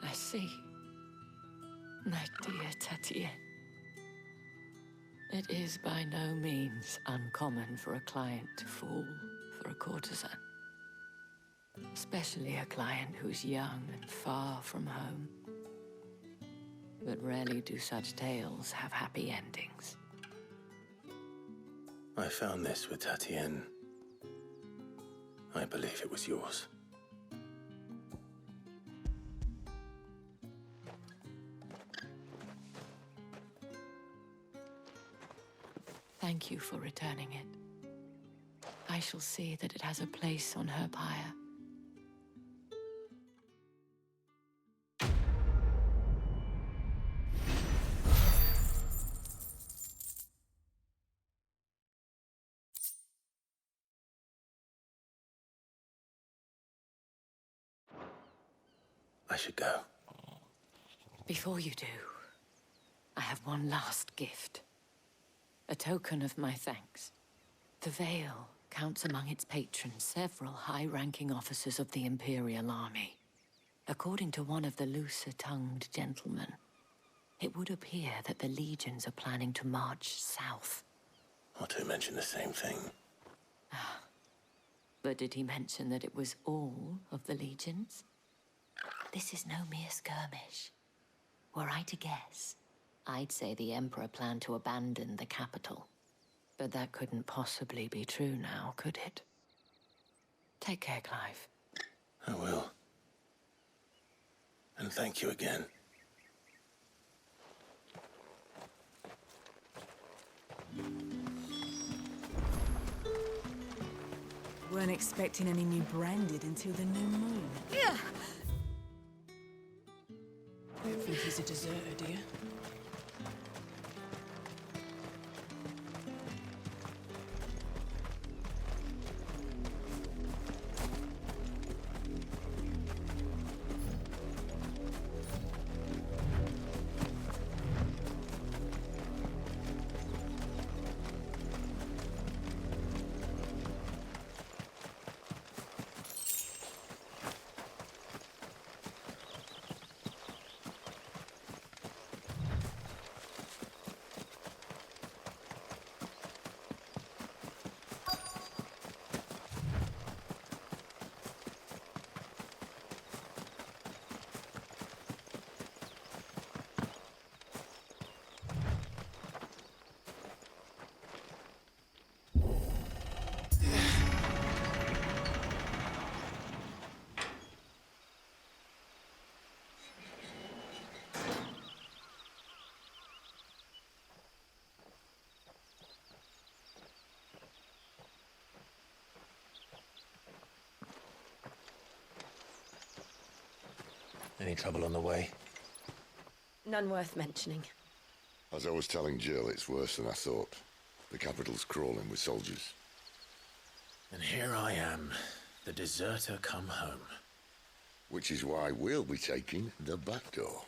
I see. My dear Tatienne. It is by no means uncommon for a client to fall for a courtesan. Especially a client who's young and far from home. But rarely do such tales have happy endings. I found this with Tatienne. I believe it was yours. Thank you for returning it. I shall see that it has a place on her pyre. I should go. Before you do, I have one last gift. A token of my thanks. The Vale counts among its patrons several high-ranking officers of the Imperial Army. According to one of the looser-tongued gentlemen, it would appear that the legions are planning to march south. Otto mentioned the same thing. But did he mention that it was all of the legions? This is no mere skirmish. Were I to guess, I'd say the Emperor planned to abandon the capital. But that couldn't possibly be true now, could it? Take care, Clive. I will. And thank you again. Weren't expecting any new branded until the new moon. Yeah. Don't think he's a deserter, do you? Any trouble on the way? None worth mentioning. As I was telling Jill, it's worse than I thought. The capital's crawling with soldiers. And here I am, the deserter come home. Which is why we'll be taking the back door.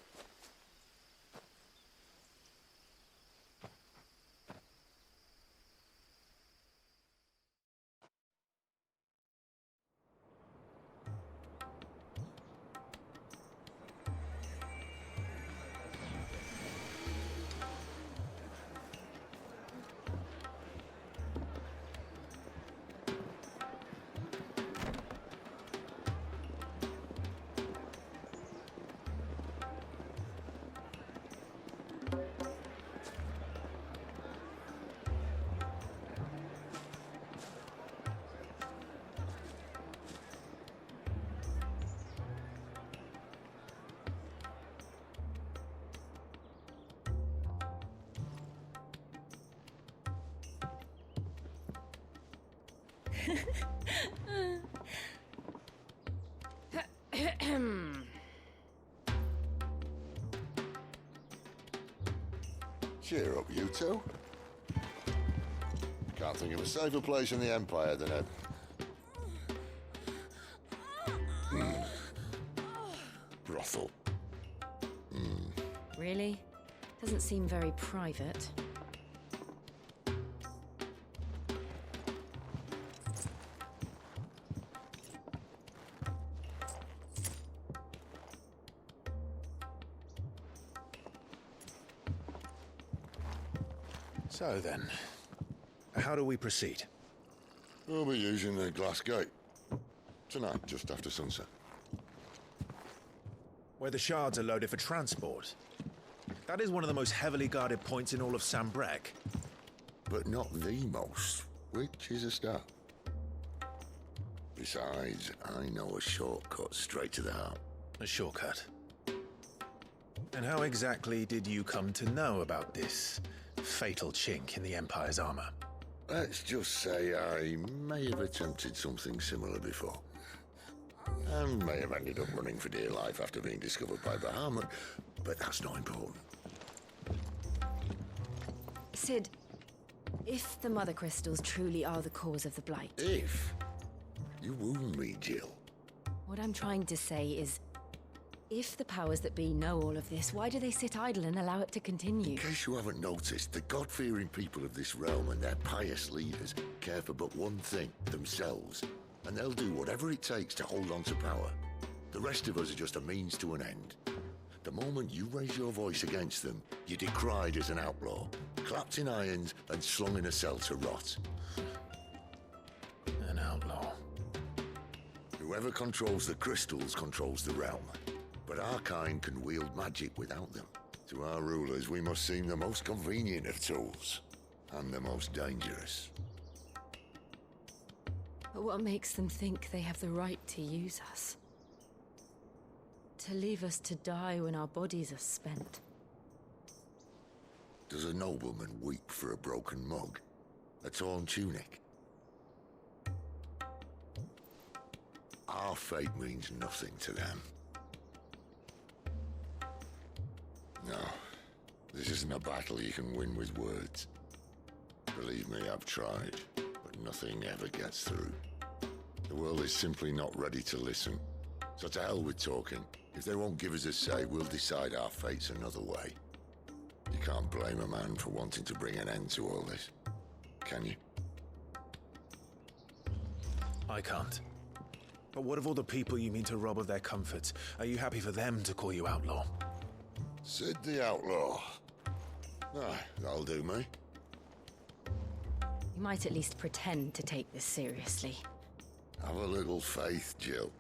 Cheer up, you two. Can't think of a safer place in the Empire than a... brothel. Really? Doesn't seem very private. So then, how do we proceed? We'll be using the glass gate. Tonight, just after sunset. Where the shards are loaded for transport. That is one of the most heavily guarded points in all of Sambrec. But not the most, which is a start. Besides, I know a shortcut straight to the heart. A shortcut? And how exactly did you come to know about this fatal chink in the Empire's armor? Let's just say I may have attempted something similar before. And may have ended up running for dear life after being discovered by Bahamut, but that's not important. Sid, if the Mother Crystals truly are the cause of the Blight... If? You wound me, Jill. What I'm trying to say is, if the powers that be know all of this, why do they sit idle and allow it to continue? In case you haven't noticed, the God-fearing people of this realm and their pious leaders care for but one thing, themselves. And they'll do whatever it takes to hold on to power. The rest of us are just a means to an end. The moment you raise your voice against them, you're decried as an outlaw, clapped in irons and slung in a cell to rot. An outlaw. Whoever controls the crystals controls the realm. But our kind can wield magic without them. To our rulers, we must seem the most convenient of tools, and the most dangerous. But what makes them think they have the right to use us? To leave us to die when our bodies are spent? Does a nobleman weep for a broken mug? A torn tunic? Our fate means nothing to them. No, this isn't a battle you can win with words. Believe me, I've tried, but nothing ever gets through. The world is simply not ready to listen. So to hell with talking. If they won't give us a say, we'll decide our fates another way. You can't blame a man for wanting to bring an end to all this, can you? I can't. But what of all the people you mean to rob of their comforts? Are you happy for them to call you outlaw? Sid the Outlaw. Ah, that'll do me. You might at least pretend to take this seriously. Have a little faith, Jill.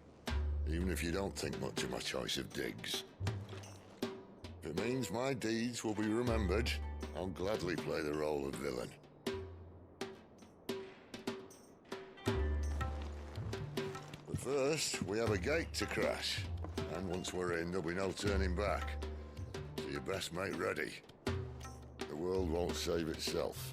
Even if you don't think much of my choice of digs. If it means my deeds will be remembered, I'll gladly play the role of villain. But first, we have a gate to crash. And once we're in, there'll be no turning back. So you best make ready. The world won't save itself.